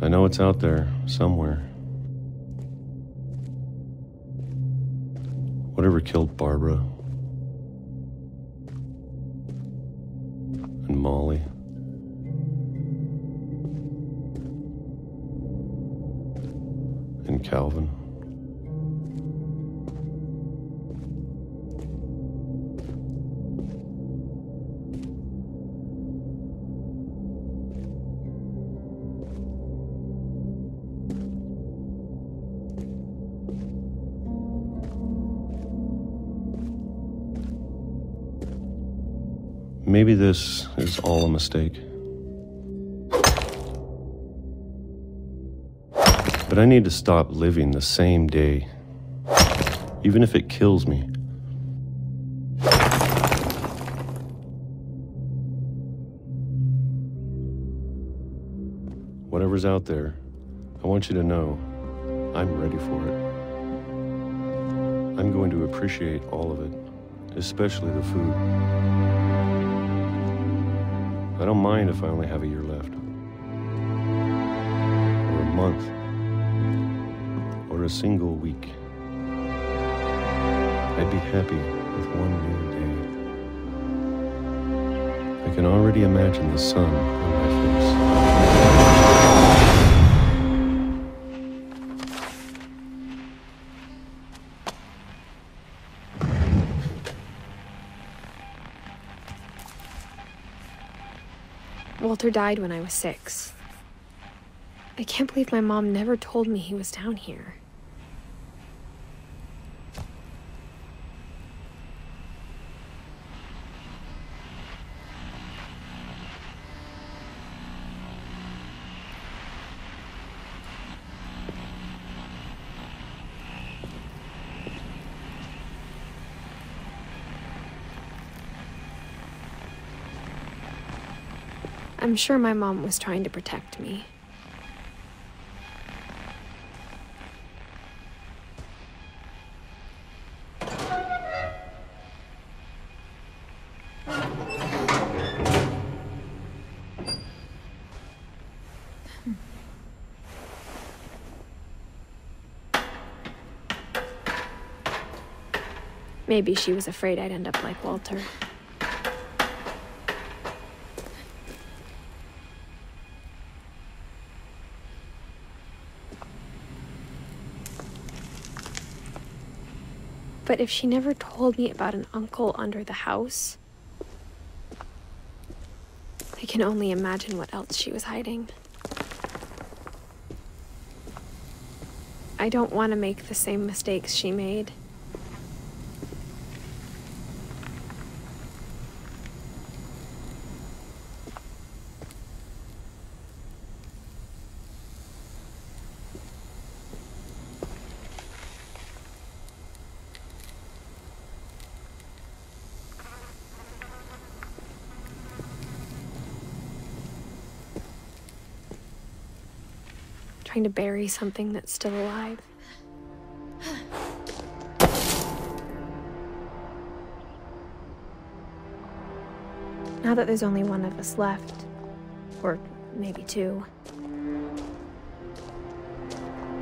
I know it's out there, somewhere. Whatever killed Barbara and Molly. And Calvin. Maybe this is all a mistake. But I need to stop living the same day, even if it kills me. Whatever's out there, I want you to know I'm ready for it. I'm going to appreciate all of it, especially the food. I don't mind if I only have a year left, or a month, or a single week. I'd be happy with one new day. I can already imagine the sun on my Walter died when I was 6. I can't believe my mom never told me he was down here. I'm sure my mom was trying to protect me. Maybe she was afraid I'd end up like Walter. But if she never told me about an uncle under the house, I can only imagine what else she was hiding. I don't want to make the same mistakes she made. trying to bury something that's still alive. Now that there's only one of us left, or maybe two,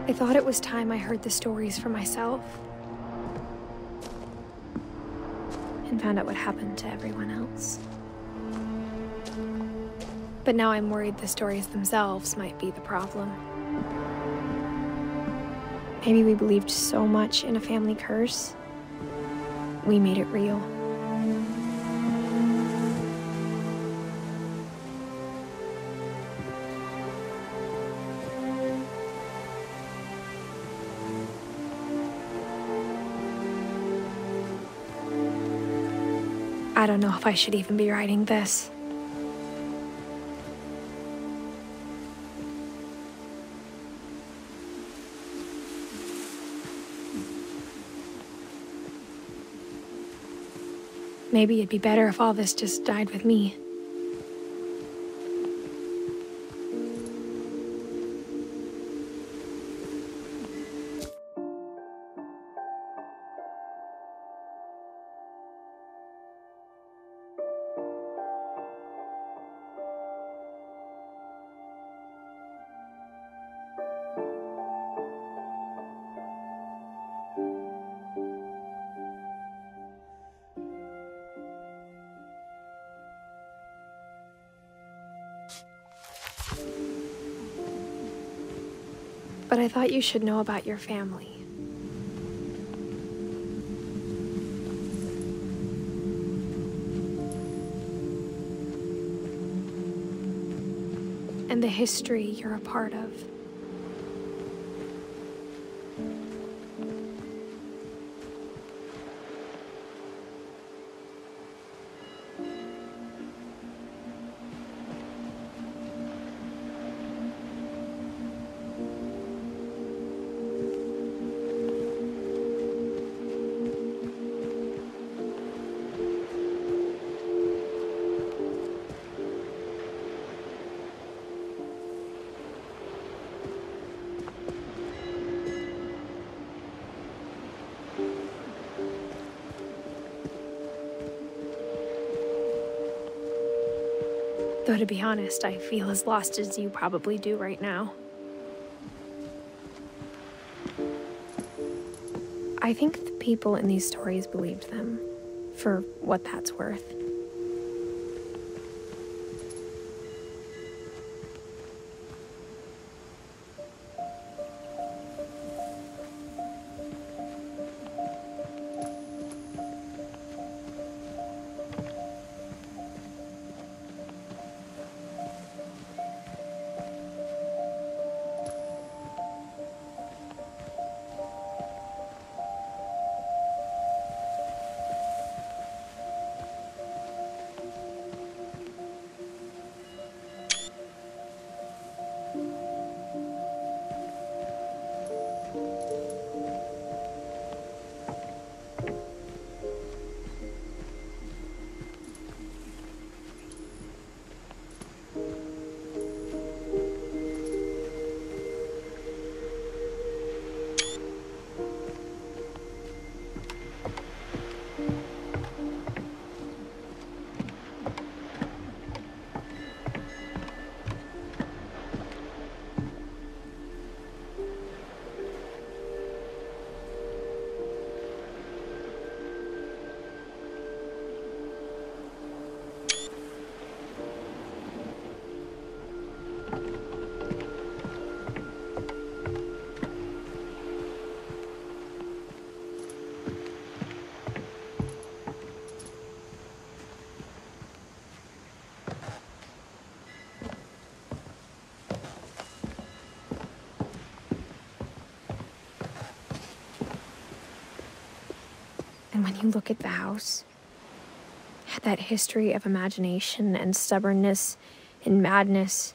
I thought it was time I heard the stories for myself and found out what happened to everyone else. But now I'm worried the stories themselves might be the problem. Maybe we believed so much in a family curse, we made it real. I don't know if I should even be writing this. Maybe it'd be better if all this just died with me. But I thought you should know about your family. And the history you're a part of. Though to be honest, I feel as lost as you probably do right now. I think the people in these stories believed them, for what that's worth. And when you look at the house, that history of imagination and stubbornness and madness,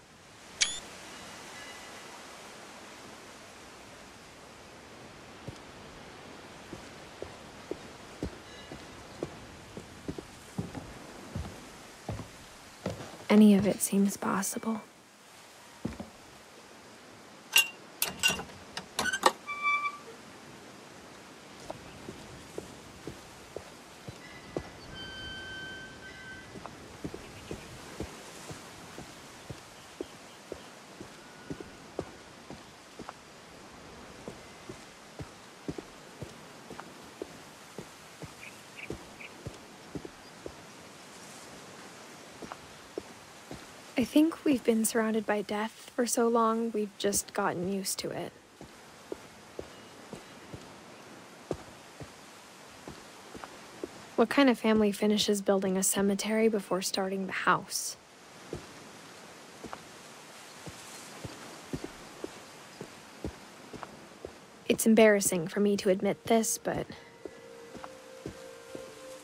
any of it seems possible. I think we've been surrounded by death for so long, we've just gotten used to it. What kind of family finishes building a cemetery before starting the house? It's embarrassing for me to admit this, but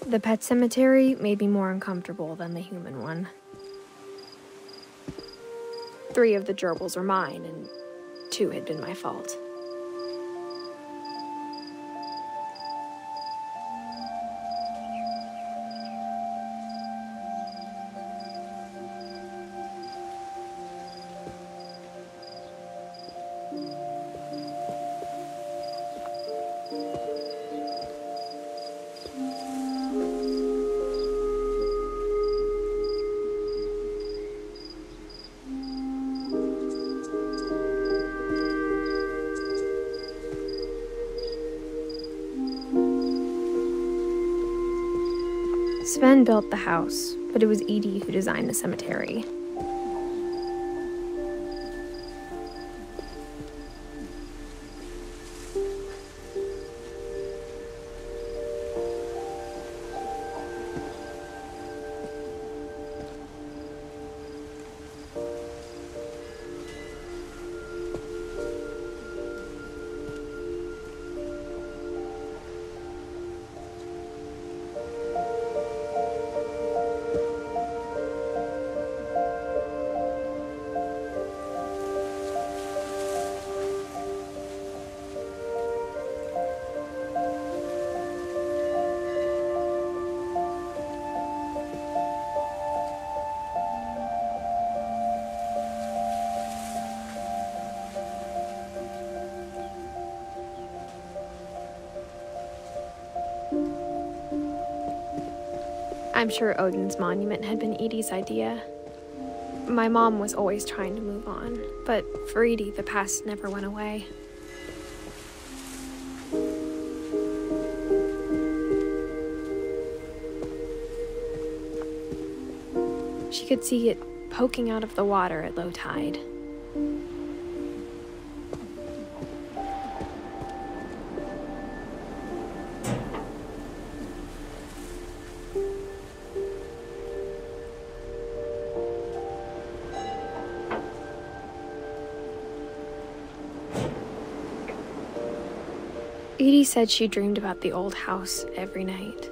the pet cemetery made me more uncomfortable than the human one. 3 of the gerbils were mine, and 2 had been my fault. Sven built the house, but it was Edie who designed the cemetery. I'm sure Odin's monument had been Edie's idea. My mom was always trying to move on, but for Edie, the past never went away. She could see it poking out of the water at low tide. Edie said she dreamed about the old house every night.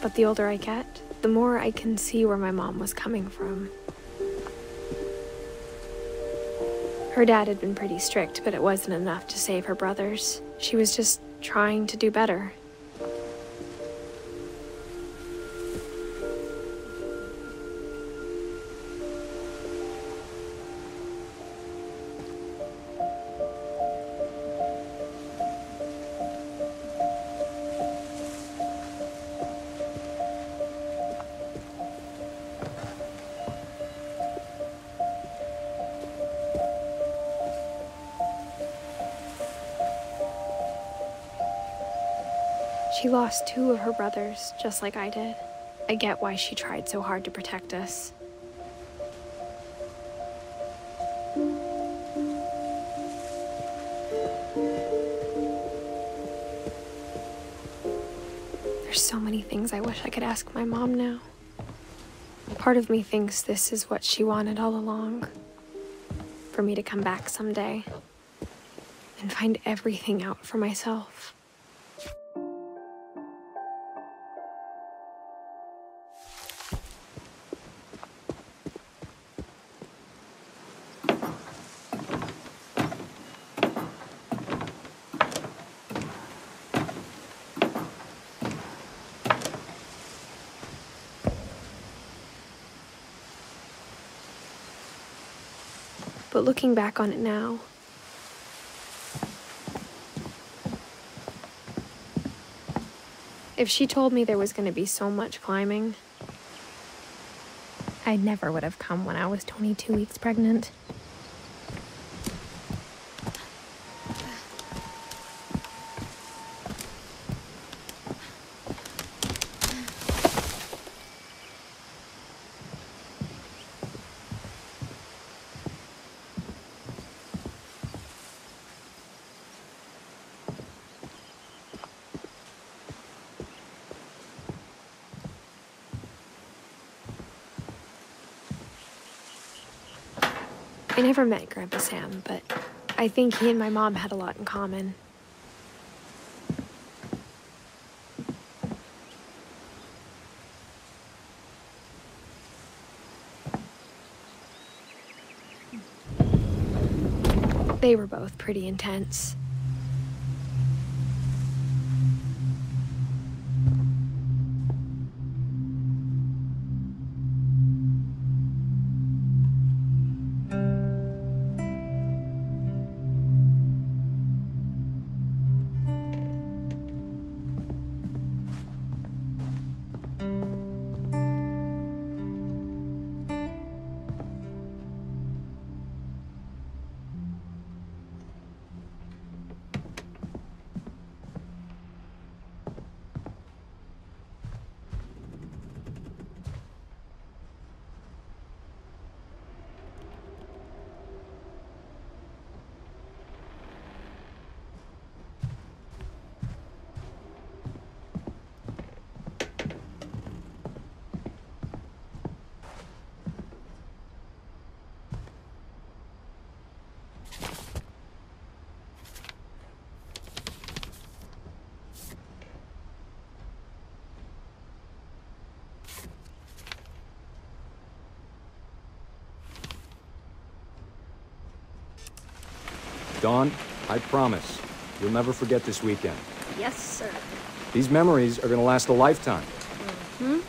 But the older I get, the more I can see where my mom was coming from. Her dad had been pretty strict, but it wasn't enough to save her brothers. She was just trying to do better. She lost 2 of her brothers, just like I did. I get why she tried so hard to protect us. There's so many things I wish I could ask my mom now. Part of me thinks this is what she wanted all along. For me to come back someday and find everything out for myself. But looking back on it now, if she told me there was going to be so much climbing, I never would have come when I was 22 weeks pregnant. I never met Grandpa Sam, but I think he and my mom had a lot in common. They were both pretty intense. Dawn, I promise, you'll never forget this weekend. Yes, sir. These memories are gonna last a lifetime. Am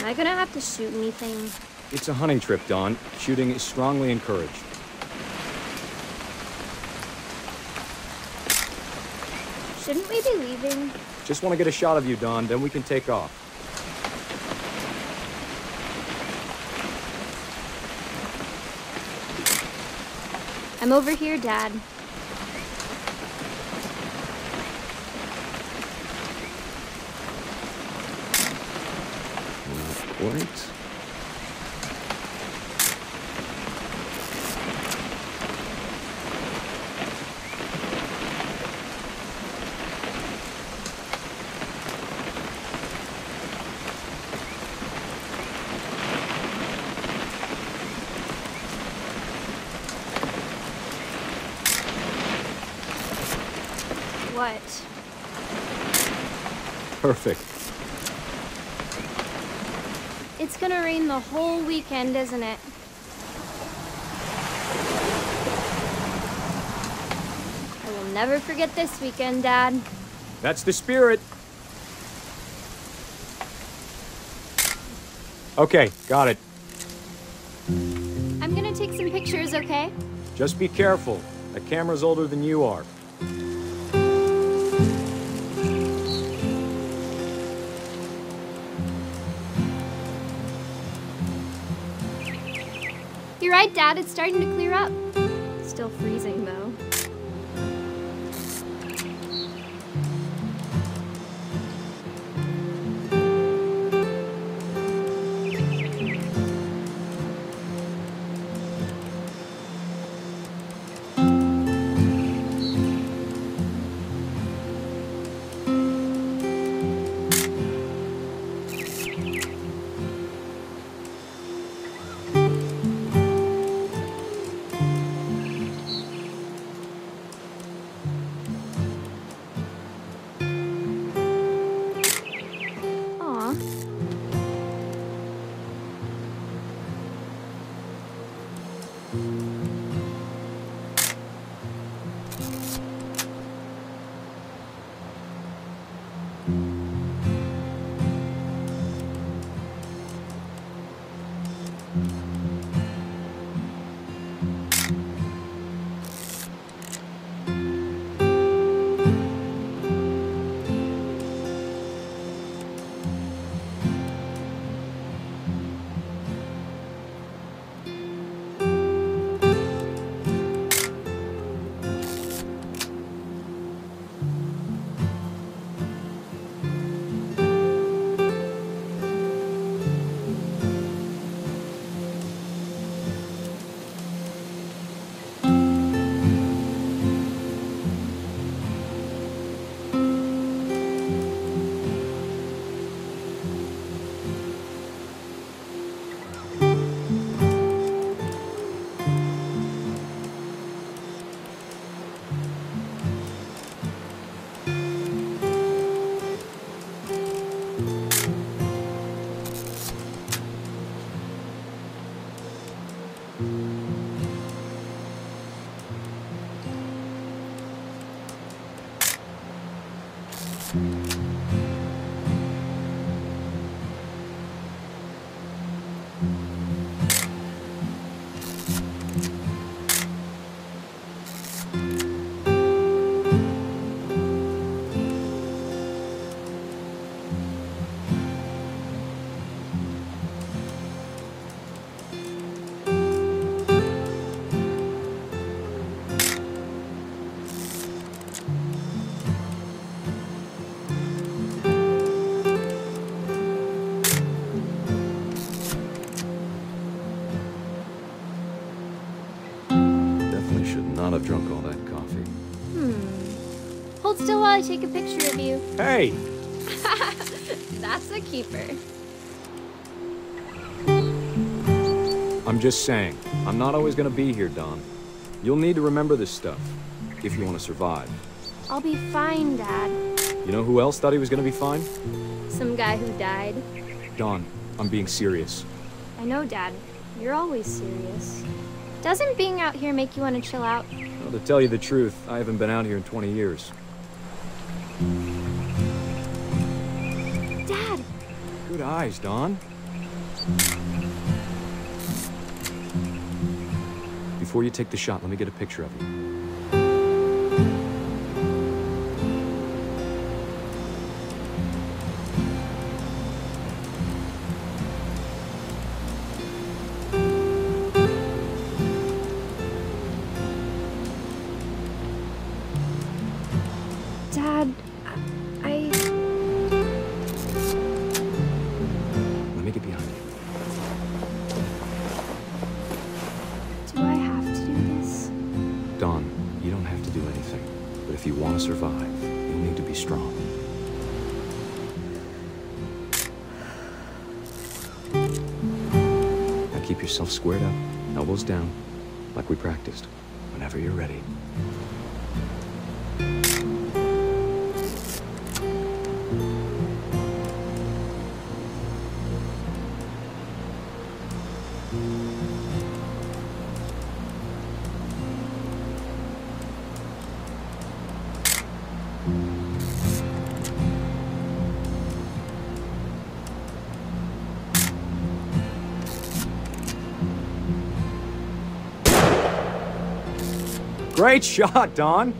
I gonna have to shoot anything? It's a hunting trip, Dawn. Shooting is strongly encouraged. Shouldn't we be leaving? Just want to get a shot of you, Dawn, then we can take off. I'm over here, Dad. What? What? Perfect. It's gonna rain the whole weekend, isn't it? I will never forget this weekend, Dad. That's the spirit. Okay, got it. I'm gonna take some pictures, okay? Just be careful. That camera's older than you are. You're right, Dad. It's starting to clear up. Still freezing, though. Not have drunk all that coffee. Hold still while I take a picture of you. Hey! That's a keeper. I'm just saying, I'm not always gonna be here, Don. You'll need to remember this stuff, if you want to survive. I'll be fine, Dad. You know who else thought he was gonna be fine? Some guy who died. Don, I'm being serious. I know, Dad. You're always serious. Doesn't being out here make you want to chill out? Well, to tell you the truth, I haven't been out here in 20 years. Dad! Good eyes, Don. Before you take the shot, let me get a picture of you. Dad, Let me get behind you. Do I have to do this? Don, you don't have to do anything. But if you want to survive, you'll need to be strong. Now keep yourself squared up, elbows down, like we practiced. Whenever you're ready. Great shot, Don!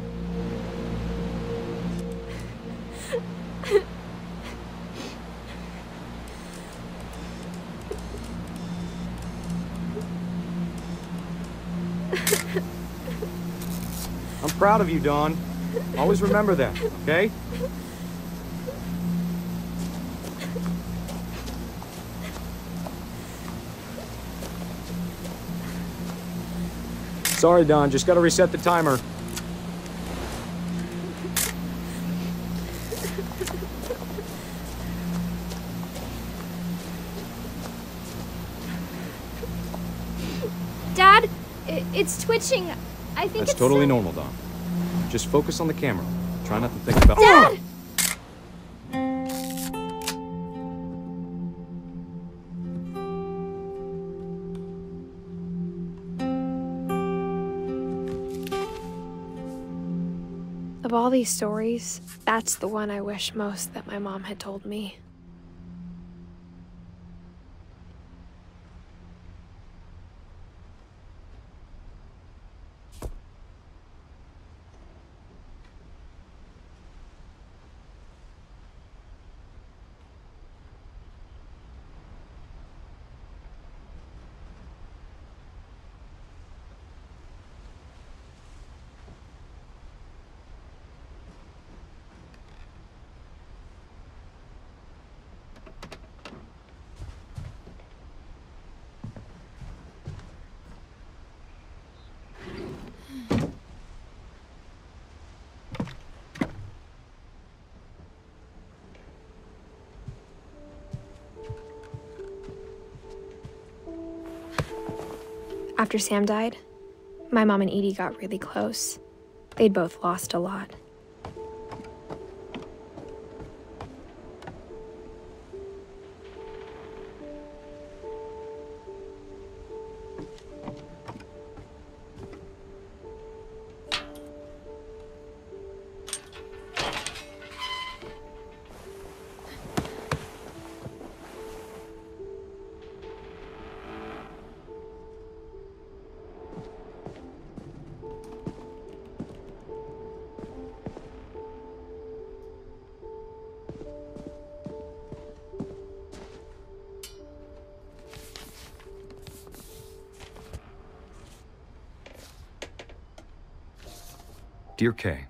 I'm proud of you, Don. Always remember that, okay? Sorry, Don. Just gotta reset the timer. Dad, it's twitching. I think That's it's totally normal, Don. Just focus on the camera. Try not to think about... Dad! of all these stories, that's the one I wish most that my mom had told me. After Sam died, my mom and Edie got really close. They'd both lost a lot. Dear Kay,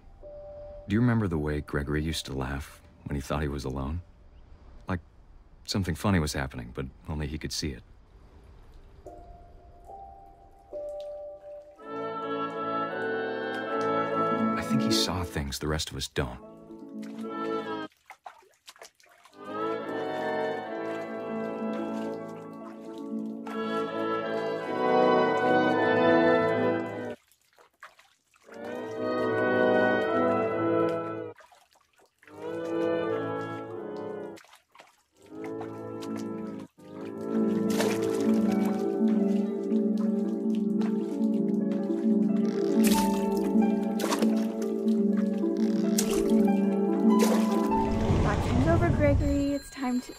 do you remember the way Gregory used to laugh when he thought he was alone? Like something funny was happening, but only he could see it. I think he saw things the rest of us don't. Gregory, it's time to...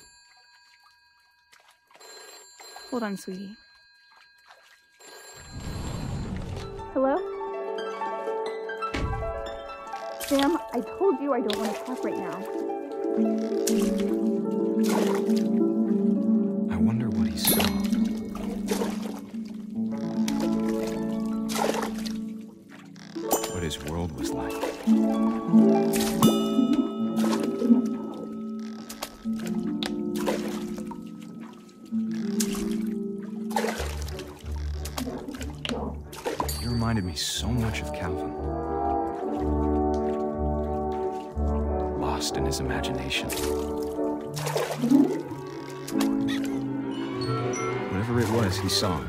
Hold on, sweetie. Hello? Sam, I told you I don't want to talk right now. I wonder what he saw. What his world was like. Reminded me so much of Calvin. Lost in his imagination. Whatever it was, he saw it.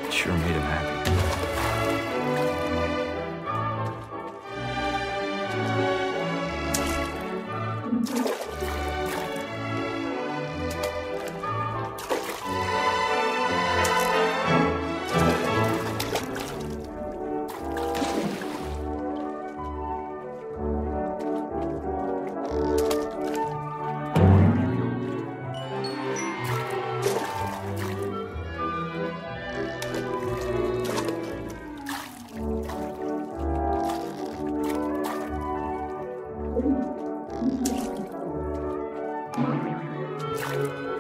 Sure made him happy.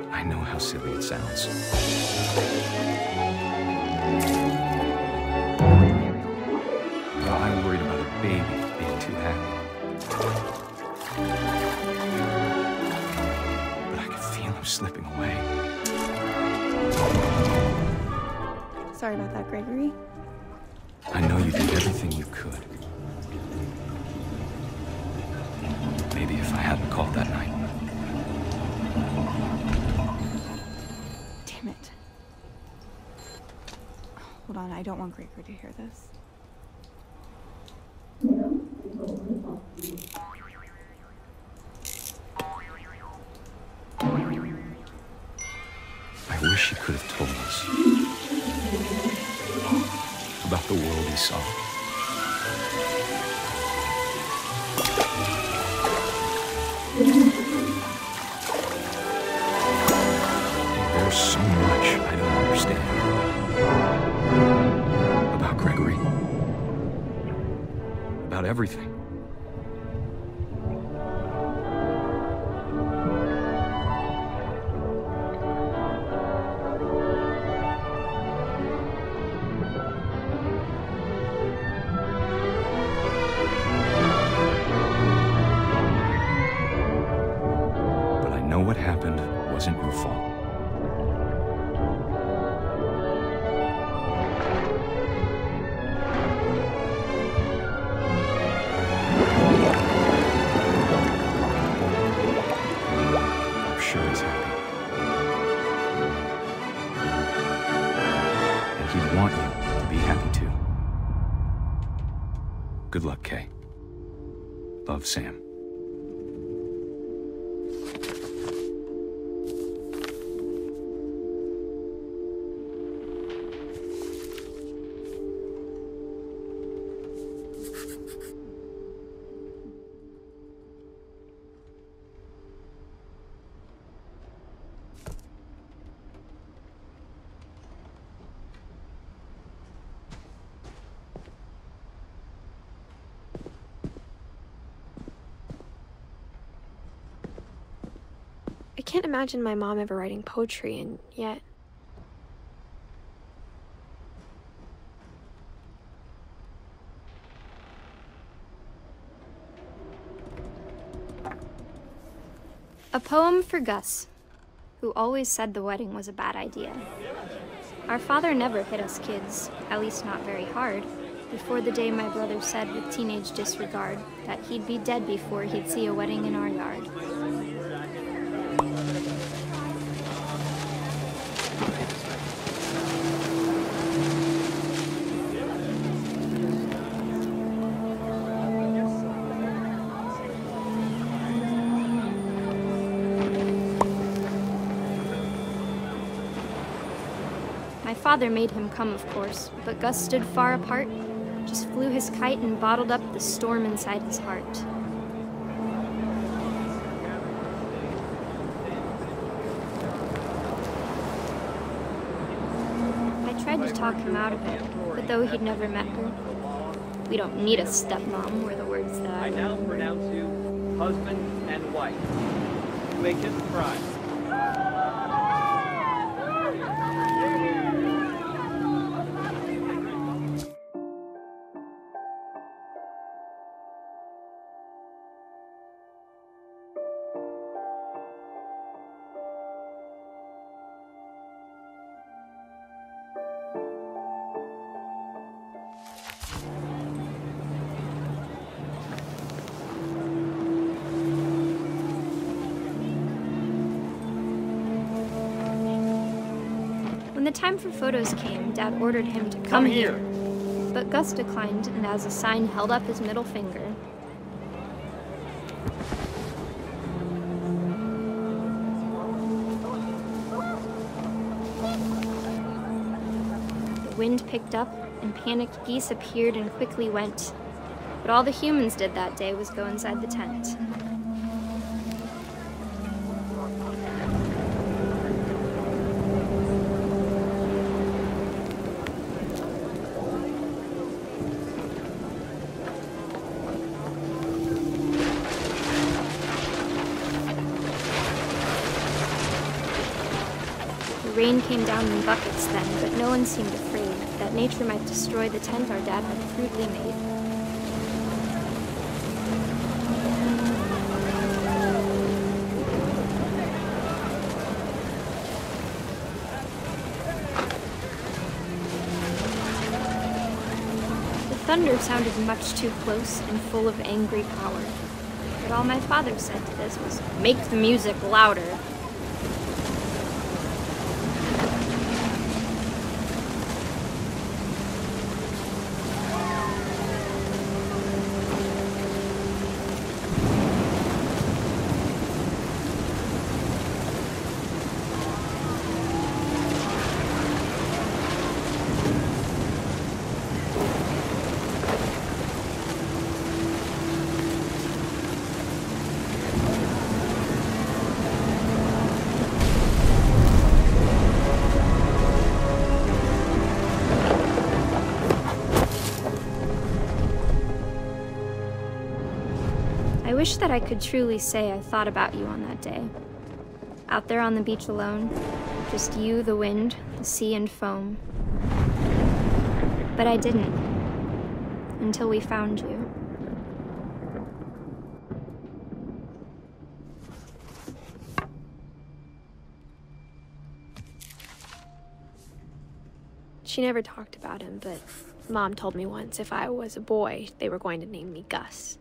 I know how silly it sounds. But I'm worried about a baby being too happy. But I could feel him slipping away. Sorry about that, Gregory. I know you did everything you could. Maybe if I hadn't called that night. Damn it. Hold on, I don't want Gregory to hear this. I wish he could have told us about the world he saw. There's so much I don't understand about Gregory, about everything. What happened wasn't your fault. I'm sure he's happy. And he'd want you to be happy too. Good luck, Kay. Love, Sam. can't imagine my mom ever writing poetry, and yet... A poem for Gus, who always said the wedding was a bad idea. Our father never hit us kids, at least not very hard, before the day my brother said with teenage disregard that he'd be dead before he'd see a wedding in our yard. My father made him come, of course, but Gus stood far apart, just flew his kite and bottled up the storm inside his heart. I tried to talk him out of it, but though he'd never met her, we don't need a stepmom were the words that I now pronounce you husband and wife. You may kiss the bride. When the time for photos came, Dad ordered him to come here. But Gus declined and as a sign held up his middle finger. The wind picked up and panicked geese appeared and quickly went. But all the humans did that day was go inside the tent. The rain came down in buckets then, but no one seemed afraid that nature might destroy the tent our dad had crudely made. The thunder sounded much too close and full of angry power, but all my father said to this was, "Make the music louder." I wish that I could truly say I thought about you on that day. Out there on the beach alone, just you, the wind, the sea and foam. But I didn't, until we found you. She never talked about him, but Mom told me once if I was a boy, they were going to name me Gus.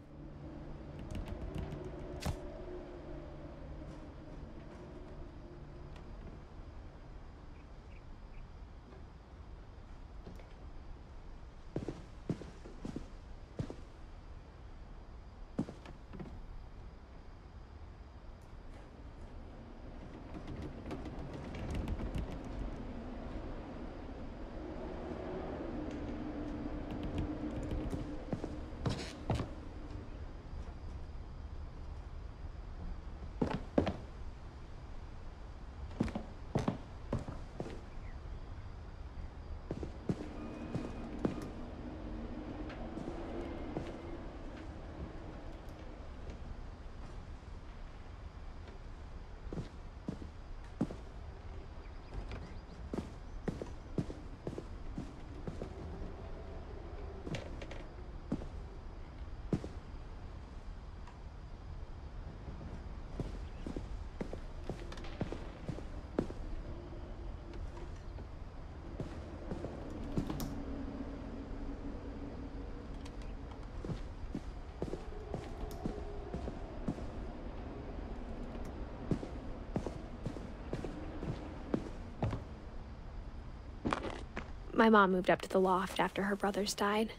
My mom moved up to the loft after her brothers died.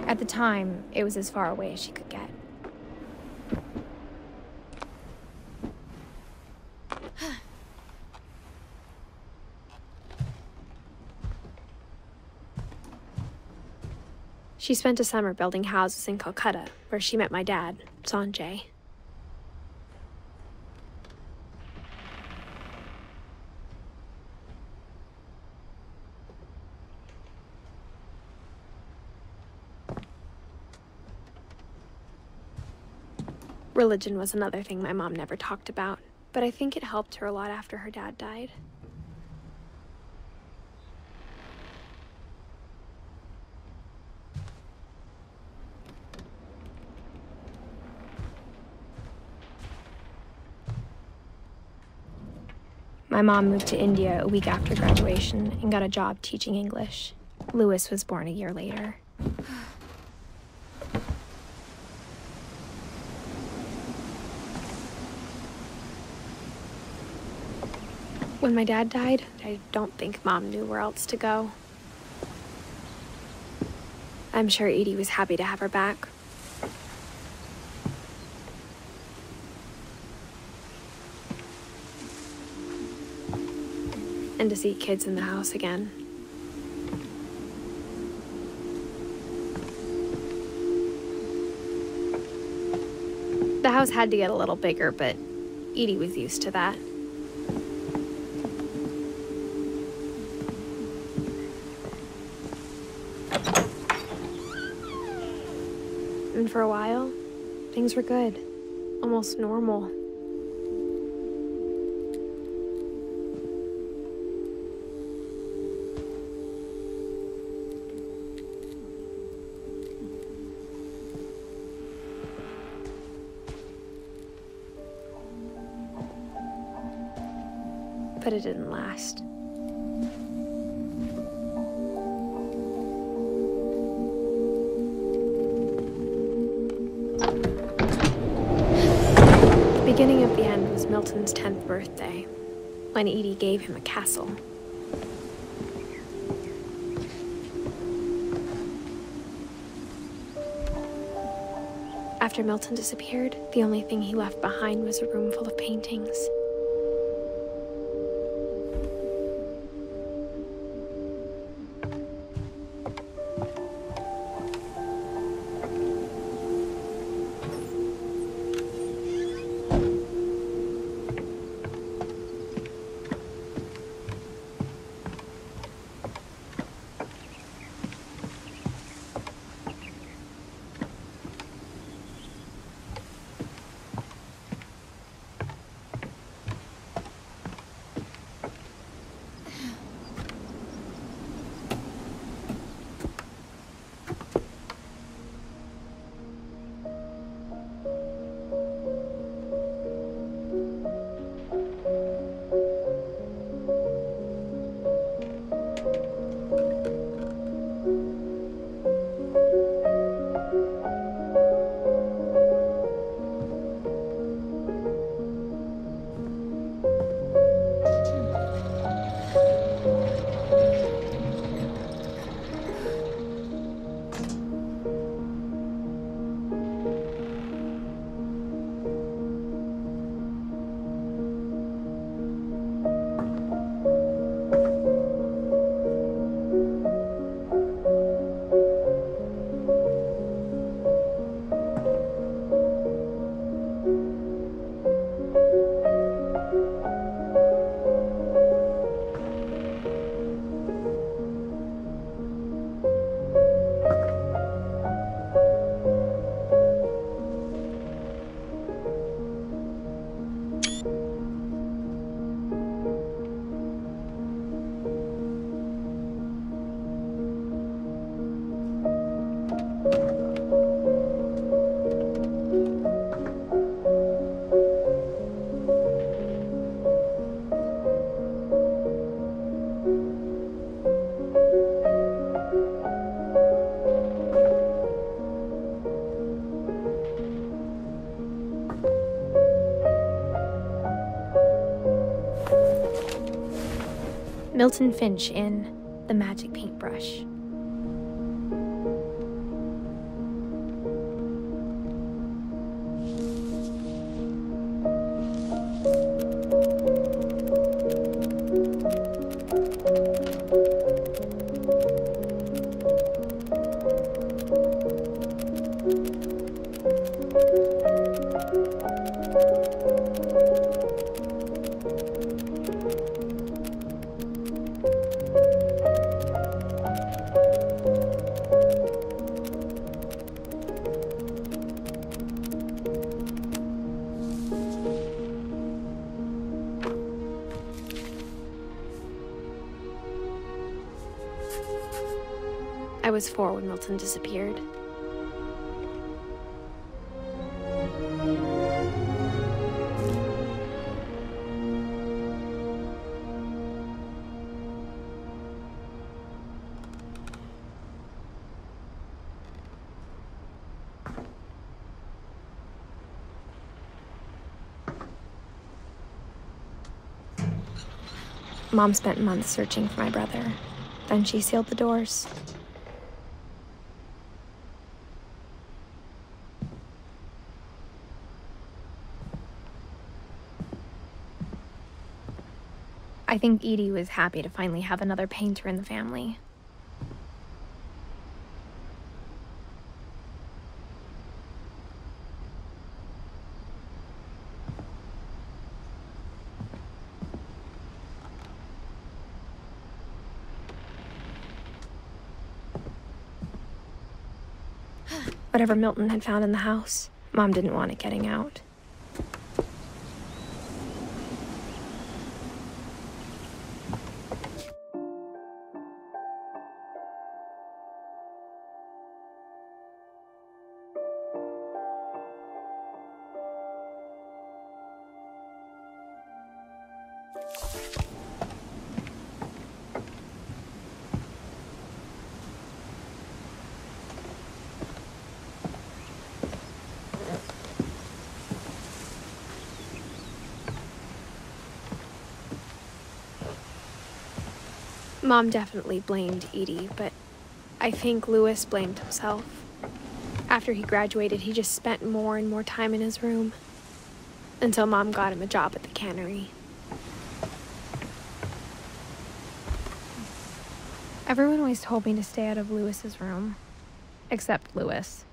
At the time, it was as far away as she could get. She spent a summer building houses in Calcutta, where she met my dad, Sanjay. Religion was another thing my mom never talked about, but I think it helped her a lot after her dad died. My mom moved to India a week after graduation and got a job teaching English. Louis was born a year later. When my dad died, I don't think Mom knew where else to go. I'm sure Edie was happy to have her back. And to see kids in the house again. The house had to get a little bigger, but Edie was used to that. And for a while, things were good, almost normal. But it didn't last. The beginning of the end was Milton's 10th birthday, when Edie gave him a castle. After Milton disappeared, the only thing he left behind was a room full of paintings. Milton Finch in The Magic Paintbrush. I was 4 when Milton disappeared. Mom spent months searching for my brother. Then she sealed the doors. I think Edie was happy to finally have another painter in the family. Whatever Milton had found in the house, Mom didn't want it getting out. Mom definitely blamed Edie, but I think Louis blamed himself. After he graduated, he just spent more and more time in his room, until Mom got him a job at the cannery. Everyone always told me to stay out of Louis's room, except Louis.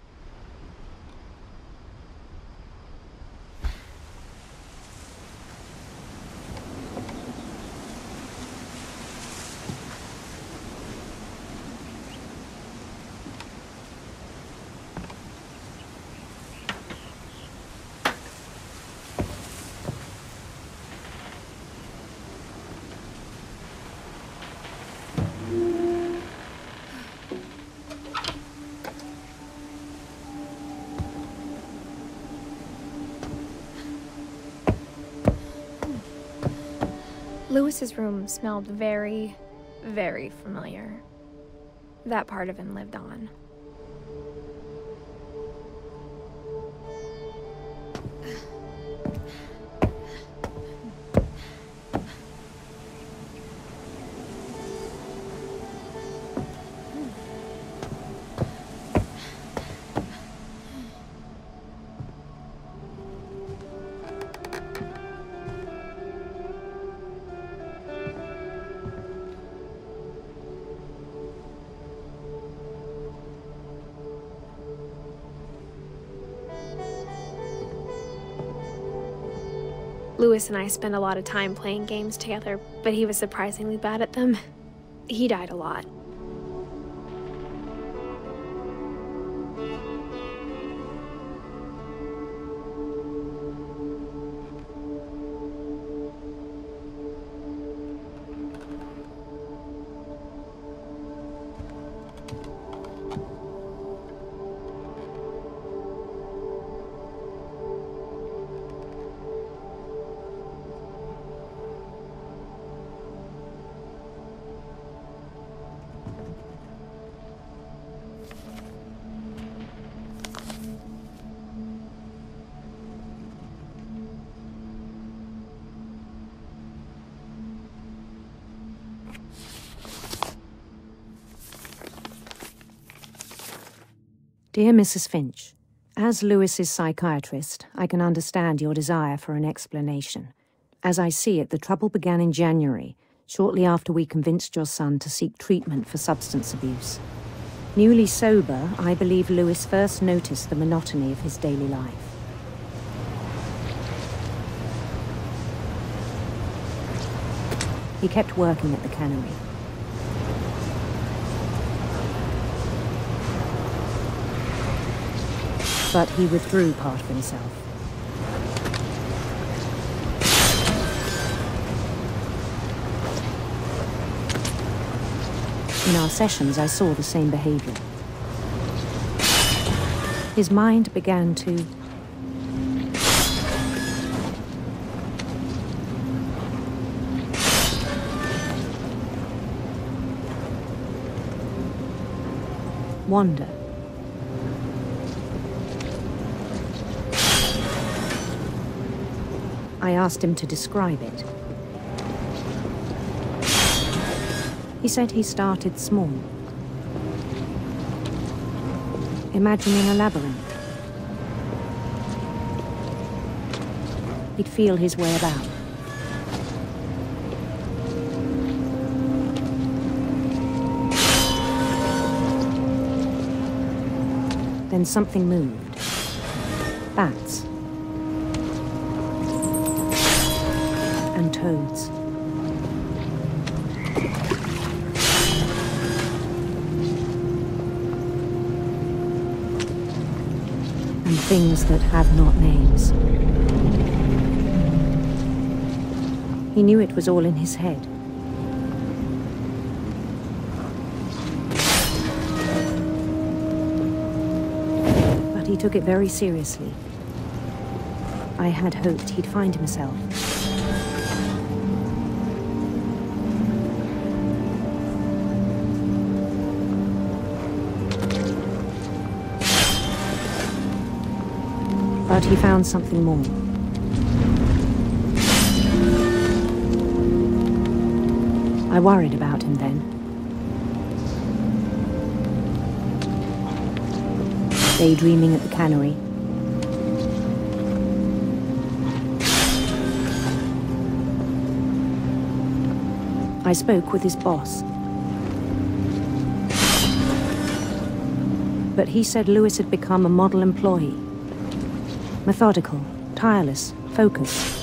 Louis's room smelled very, very familiar. That part of him lived on. Louis and I spent a lot of time playing games together, but he was surprisingly bad at them. He died a lot. Dear Mrs. Finch, as Lewis's psychiatrist, I can understand your desire for an explanation. As I see it, the trouble began in January, shortly after we convinced your son to seek treatment for substance abuse. Newly sober, I believe Lewis first noticed the monotony of his daily life. He kept working at the cannery. But he withdrew part of himself. In our sessions, I saw the same behavior. His mind began to wander. I asked him to describe it. He said he started small, imagining a labyrinth. He'd feel his way about. Then something moved. Bats. And toads. And things that have not names. He knew it was all in his head. But he took it very seriously. I had hoped he'd find himself. But he found something more. I worried about him then. Daydreaming at the cannery. I spoke with his boss. But he said Lewis had become a model employee. Methodical, tireless, focused.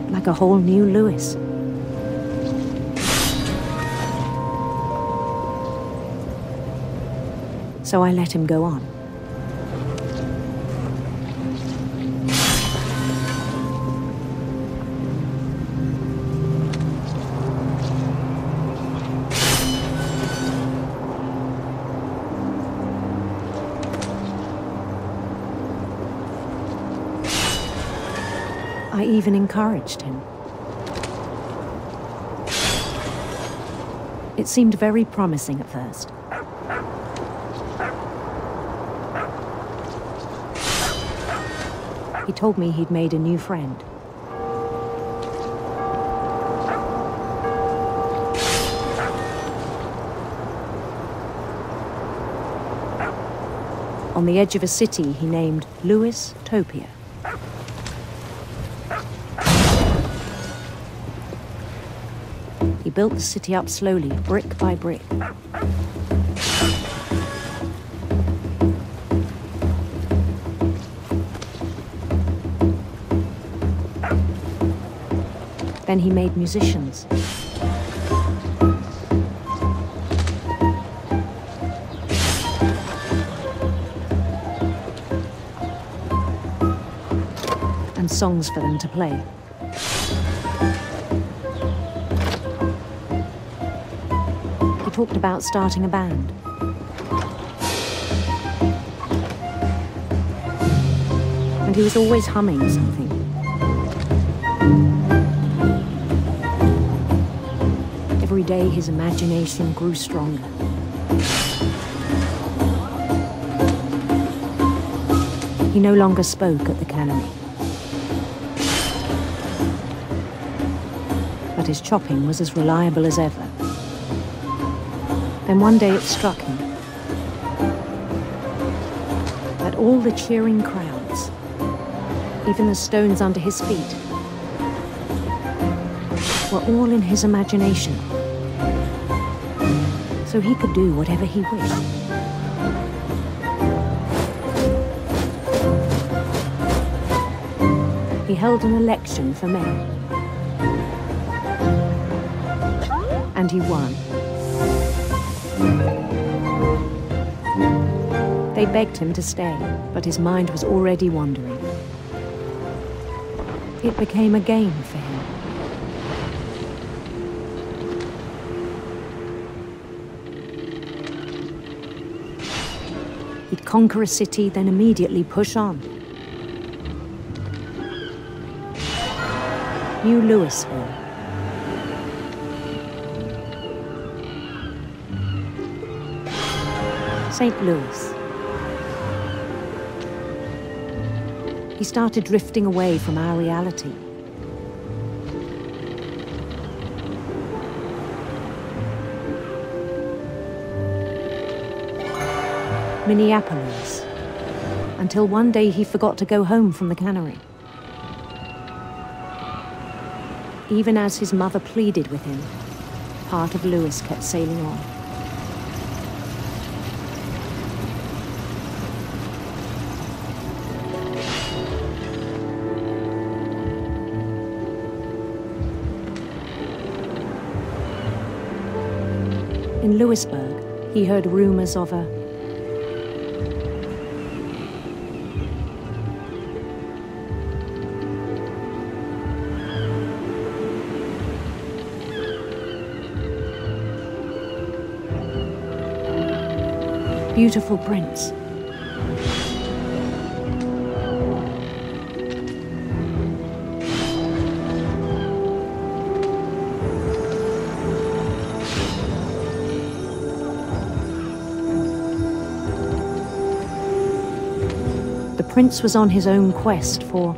Like a whole new Lewis. So I let him go on. I even encouraged him. It seemed very promising at first. He told me he'd made a new friend. On the edge of a city he named Lewis Topia. He built the city up slowly, brick by brick. Then he made musicians. And songs for them to play. He talked about starting a band. And he was always humming something. Every day his imagination grew stronger. He no longer spoke at the cannery. But but his chopping was as reliable as ever. Then one day it struck him that all the cheering crowds, even the stones under his feet, were all in his imagination, so he could do whatever he wished. He held an election for mayor, and he won. They begged him to stay, but his mind was already wandering. It became a game for him. He'd conquer a city, then immediately push on. New Louisville. St. Louis. He started drifting away from our reality. Minneapolis, until one day he forgot to go home from the cannery. Even as his mother pleaded with him, part of Louis kept sailing on. In Louisburg, he heard rumors of a beautiful prince. The prince was on his own quest for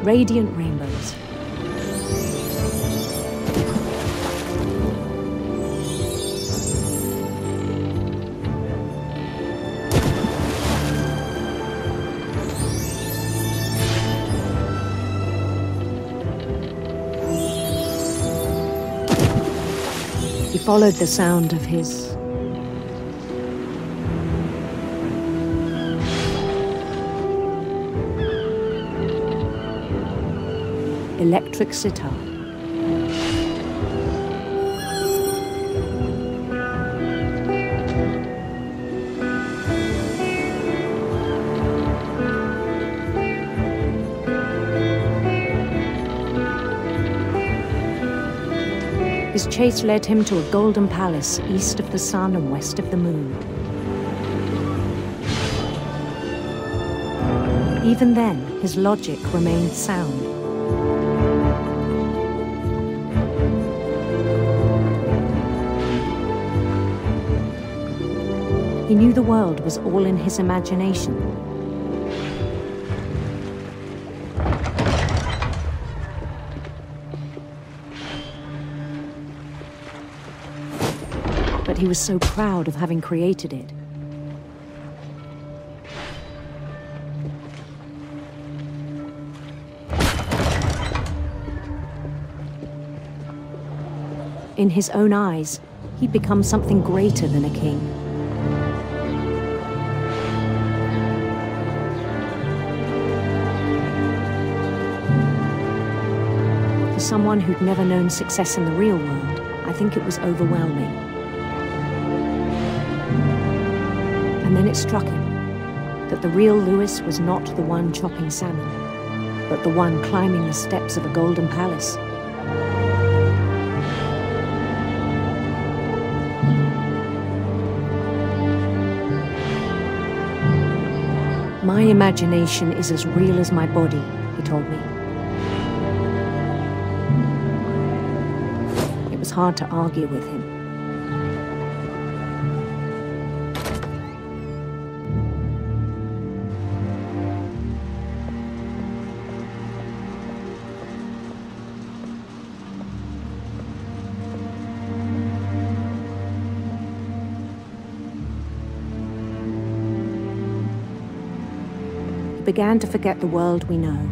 radiant rainbows. He followed the sound of his electric sitar. His chase led him to a golden palace east of the sun and west of the moon. Even then, his logic remained sound. He knew the world was all in his imagination. But he was so proud of having created it. In his own eyes, he'd become something greater than a king. For someone who'd never known success in the real world, I think it was overwhelming. And then it struck him that the real Louis was not the one chopping salmon, but the one climbing the steps of a golden palace. My imagination is as real as my body, he told me. It was hard to argue with him. began to forget the world we know.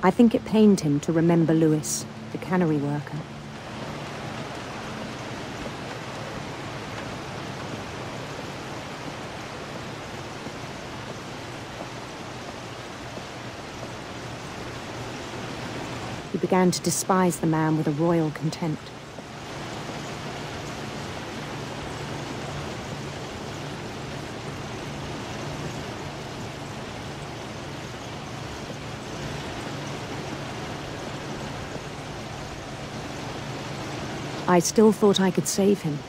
I think it pained him to remember Lewis, the cannery worker. He began to despise the man with a royal contempt. I still thought I could save him.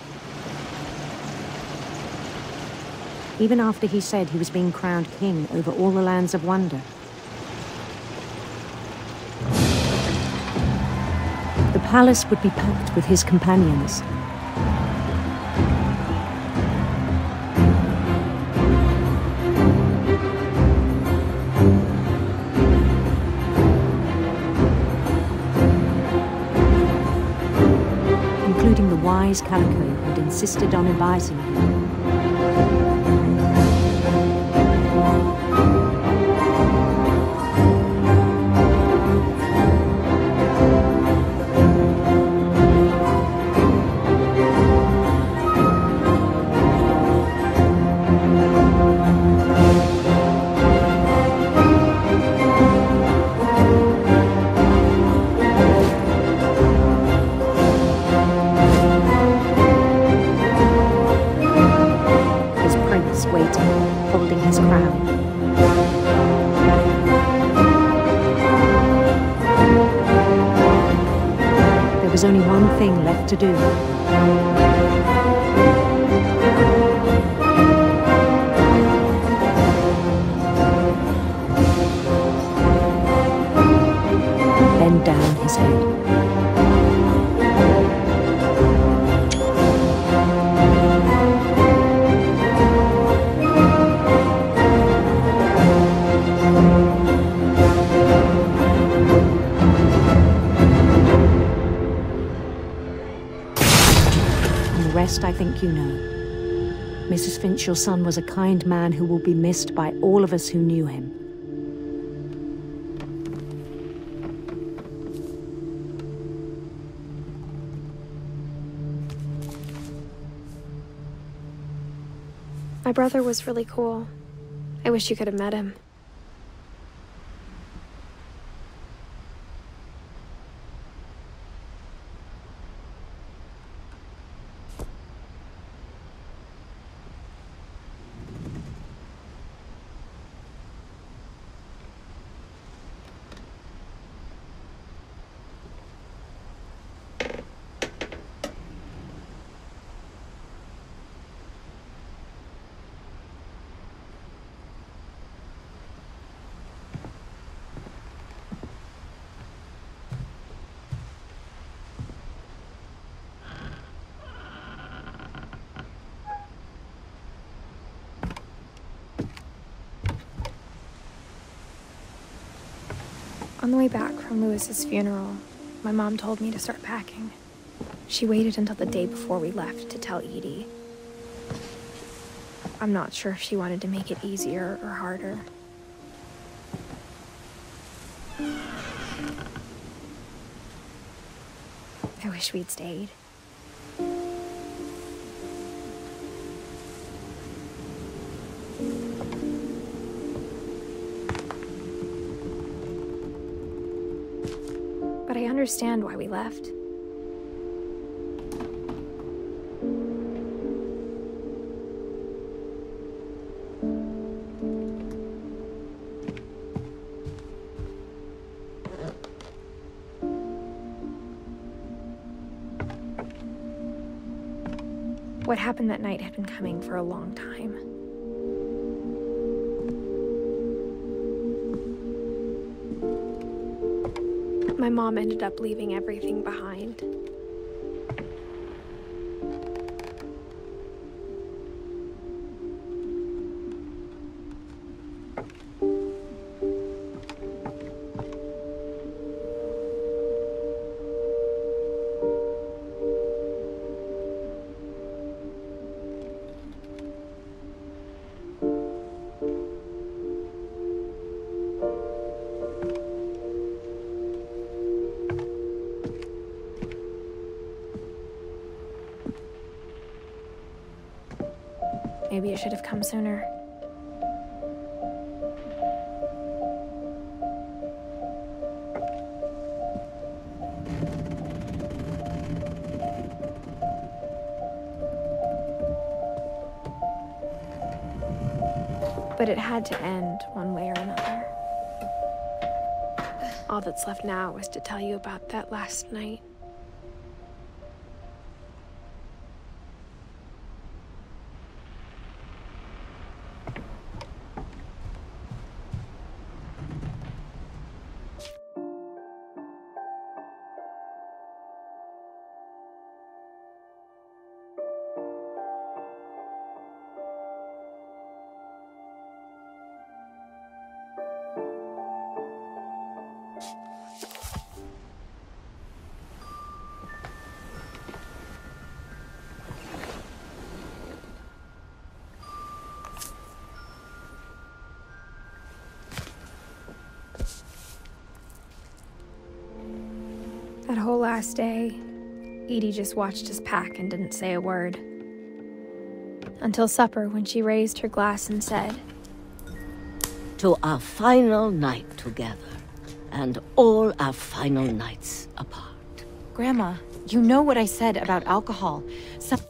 Even after he said he was being crowned king over all the lands of wonder. The palace would be packed with his companions. Including the wise Calico who had insisted on advising him. Holding his crown. There was only one thing left to do. Bend down his head. I think you know. Mrs. Finch, your son was a kind man who will be missed by all of us who knew him. My brother was really cool. I wish you could have met him. On the way back from Lewis's funeral, my mom told me to start packing. She waited until the day before we left to tell Edie. I'm not sure if she wanted to make it easier or harder. I wish we'd stayed. But I understand why we left. What happened that night had been coming for a long time. My mom ended up leaving everything behind. maybe it should have come sooner. But it had to end one way or another. All that's left now is to tell you about that last night. That whole last day, Edie just watched us pack and didn't say a word. Until supper, when she raised her glass and said, "To our final night together, and all our final nights apart." Grandma, you know what I said about alcohol. Some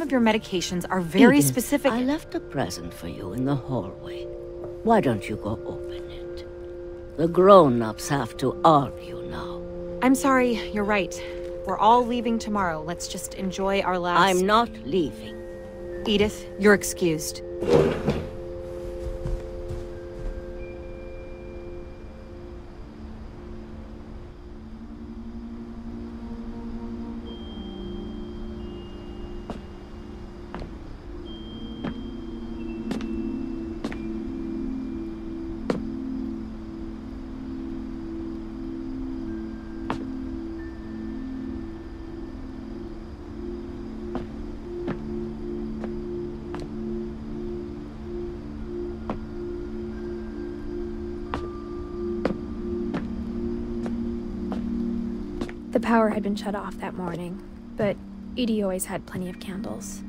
of your medications are very Edith, specific. I left a present for you in the hallway. Why don't you go open it? The grown-ups have to argue now. I'm sorry, you're right. We're all leaving tomorrow. Let's just enjoy our last... I'm not leaving. Edith, you're excused. The power had been shut off that morning, but Edie always had plenty of candles.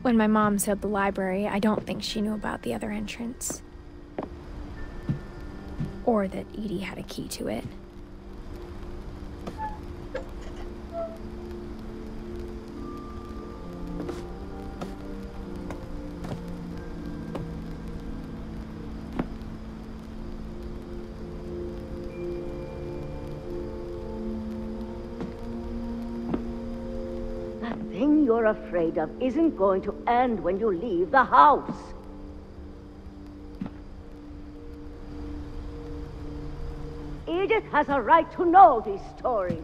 When my mom sealed the library, I don't think she knew about the other entrance. Or that Edie had a key to it. The thing you're afraid of isn't going to end when you leave the house. Edith has a right to know these stories.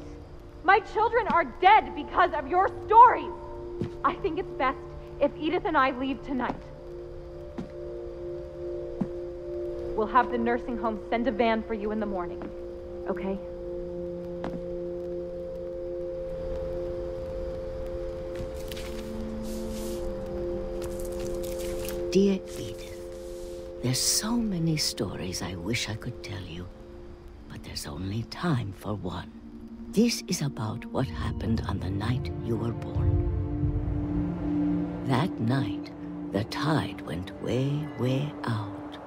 My children are dead because of your stories. I think it's best if Edith and I leave tonight. We'll have the nursing home send a van for you in the morning, okay? Dear Edith, there's so many stories I wish I could tell you, but there's only time for one. This is about what happened on the night you were born. That night, the tide went way, way out.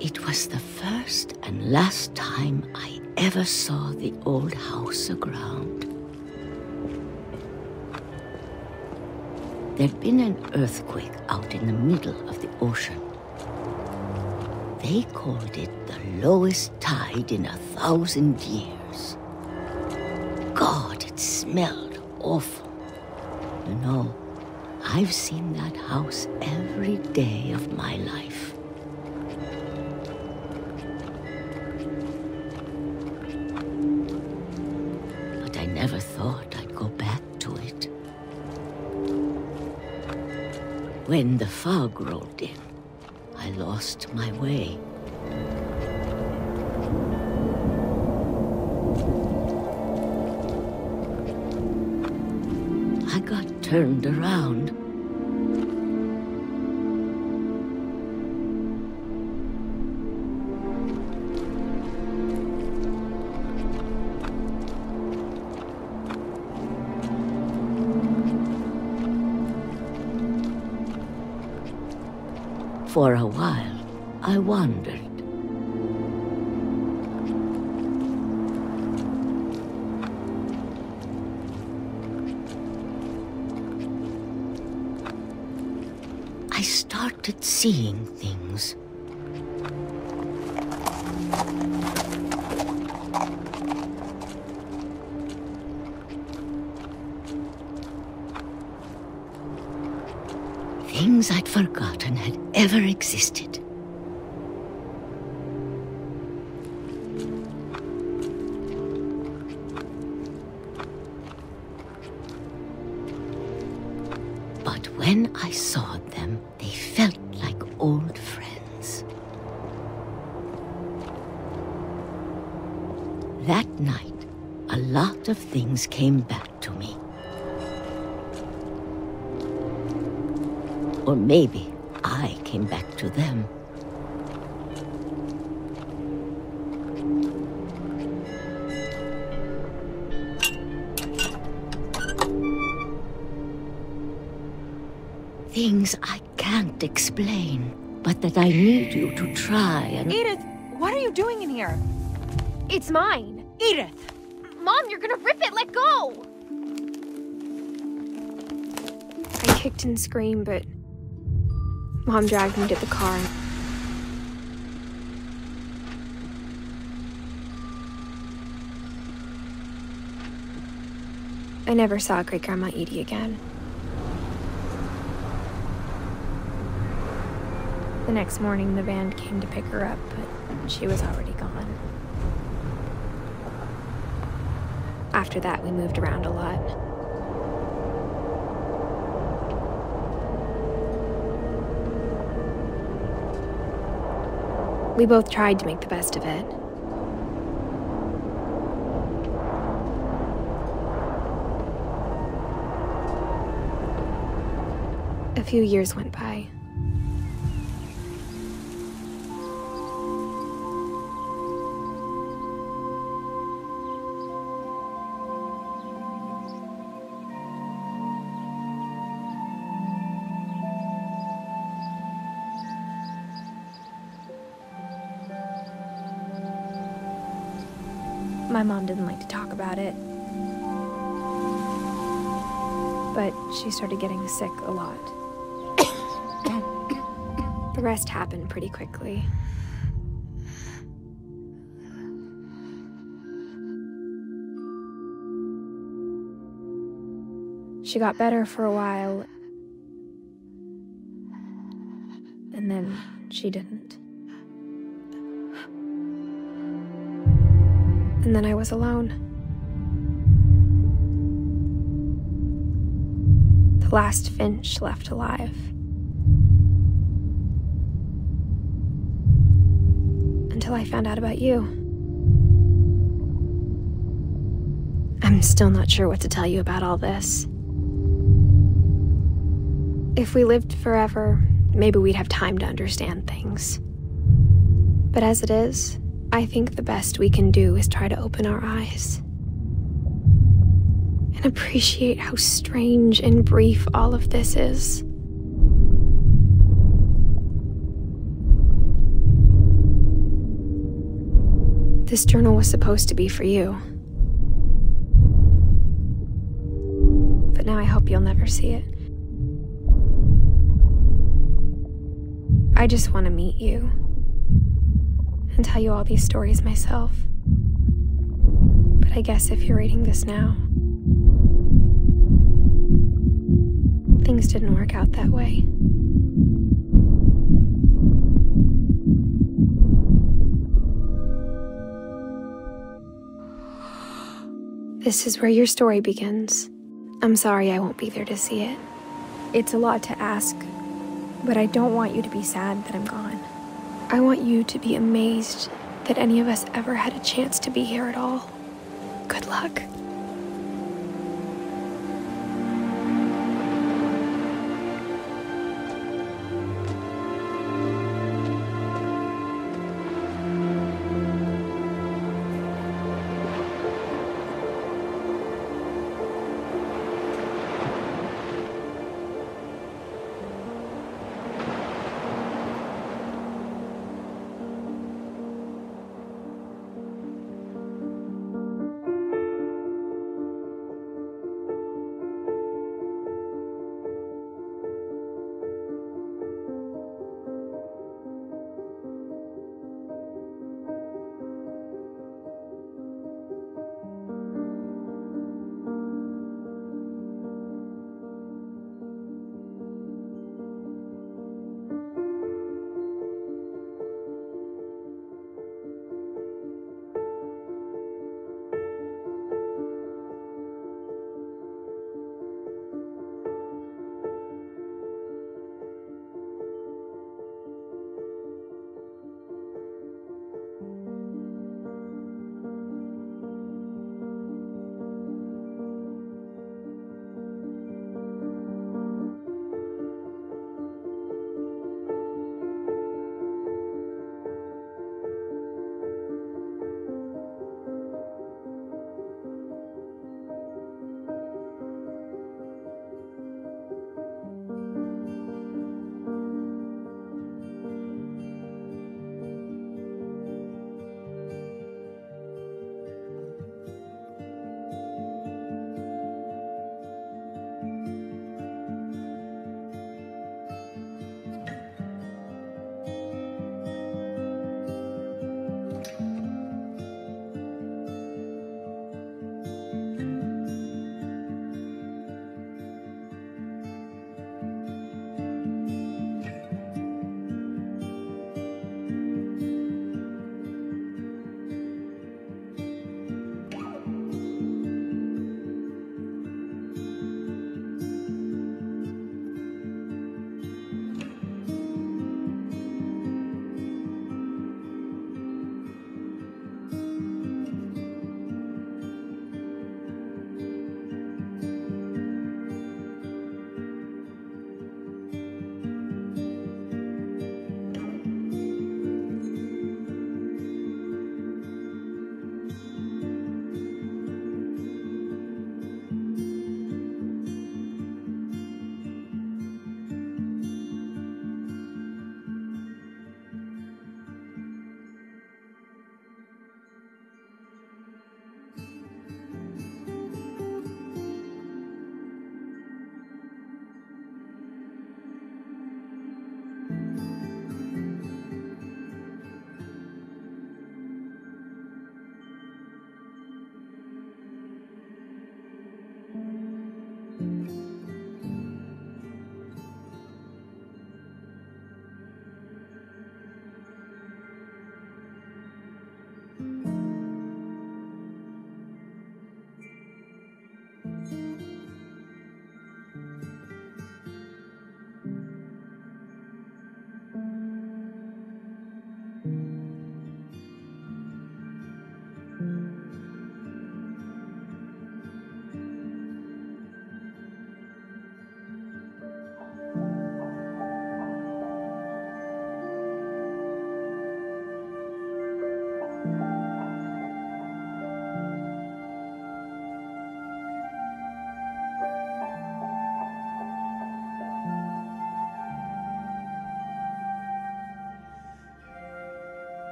It was the first and last time I ever saw the old house aground. There'd been an earthquake out in the middle of the ocean. They called it the lowest tide in 1,000 years. God, it smelled awful. You know, I've seen that house every day of my life. But I never thought I'd go back to it. When the fog rolled in, I lost my way. I got turned around. For a while, I wondered. I started seeing things. Things I'd forgotten had ever existed. But when I saw them, they felt like old friends. That night, a lot of things came back to me. Or maybe I came back to them. Things I can't explain, but that I need you to try and... Edith, what are you doing in here? It's mine. Edith! Mom, you're gonna rip it! Let go! I kicked and screamed, but Mom dragged me to the car. I never saw Great-Grandma Edie again. The next morning, the band came to pick her up, but she was already gone. After that, we moved around a lot. We both tried to make the best of it. A few years went by. My mom didn't like to talk about it, but she started getting sick a lot. The rest happened pretty quickly. She got better for a while, and then she didn't. And then I was alone. The last Finch left alive. Until I found out about you. I'm still not sure what to tell you about all this. If we lived forever, maybe we'd have time to understand things. But as it is, I think the best we can do is try to open our eyes and appreciate how strange and brief all of this is. This journal was supposed to be for you. But now I hope you'll never see it. I just want to meet you and tell you all these stories myself. But I guess if you're reading this now, things didn't work out that way. This is where your story begins. I'm sorry I won't be there to see it. It's a lot to ask, but I don't want you to be sad that I'm gone. I want you to be amazed that any of us ever had a chance to be here at all. Good luck.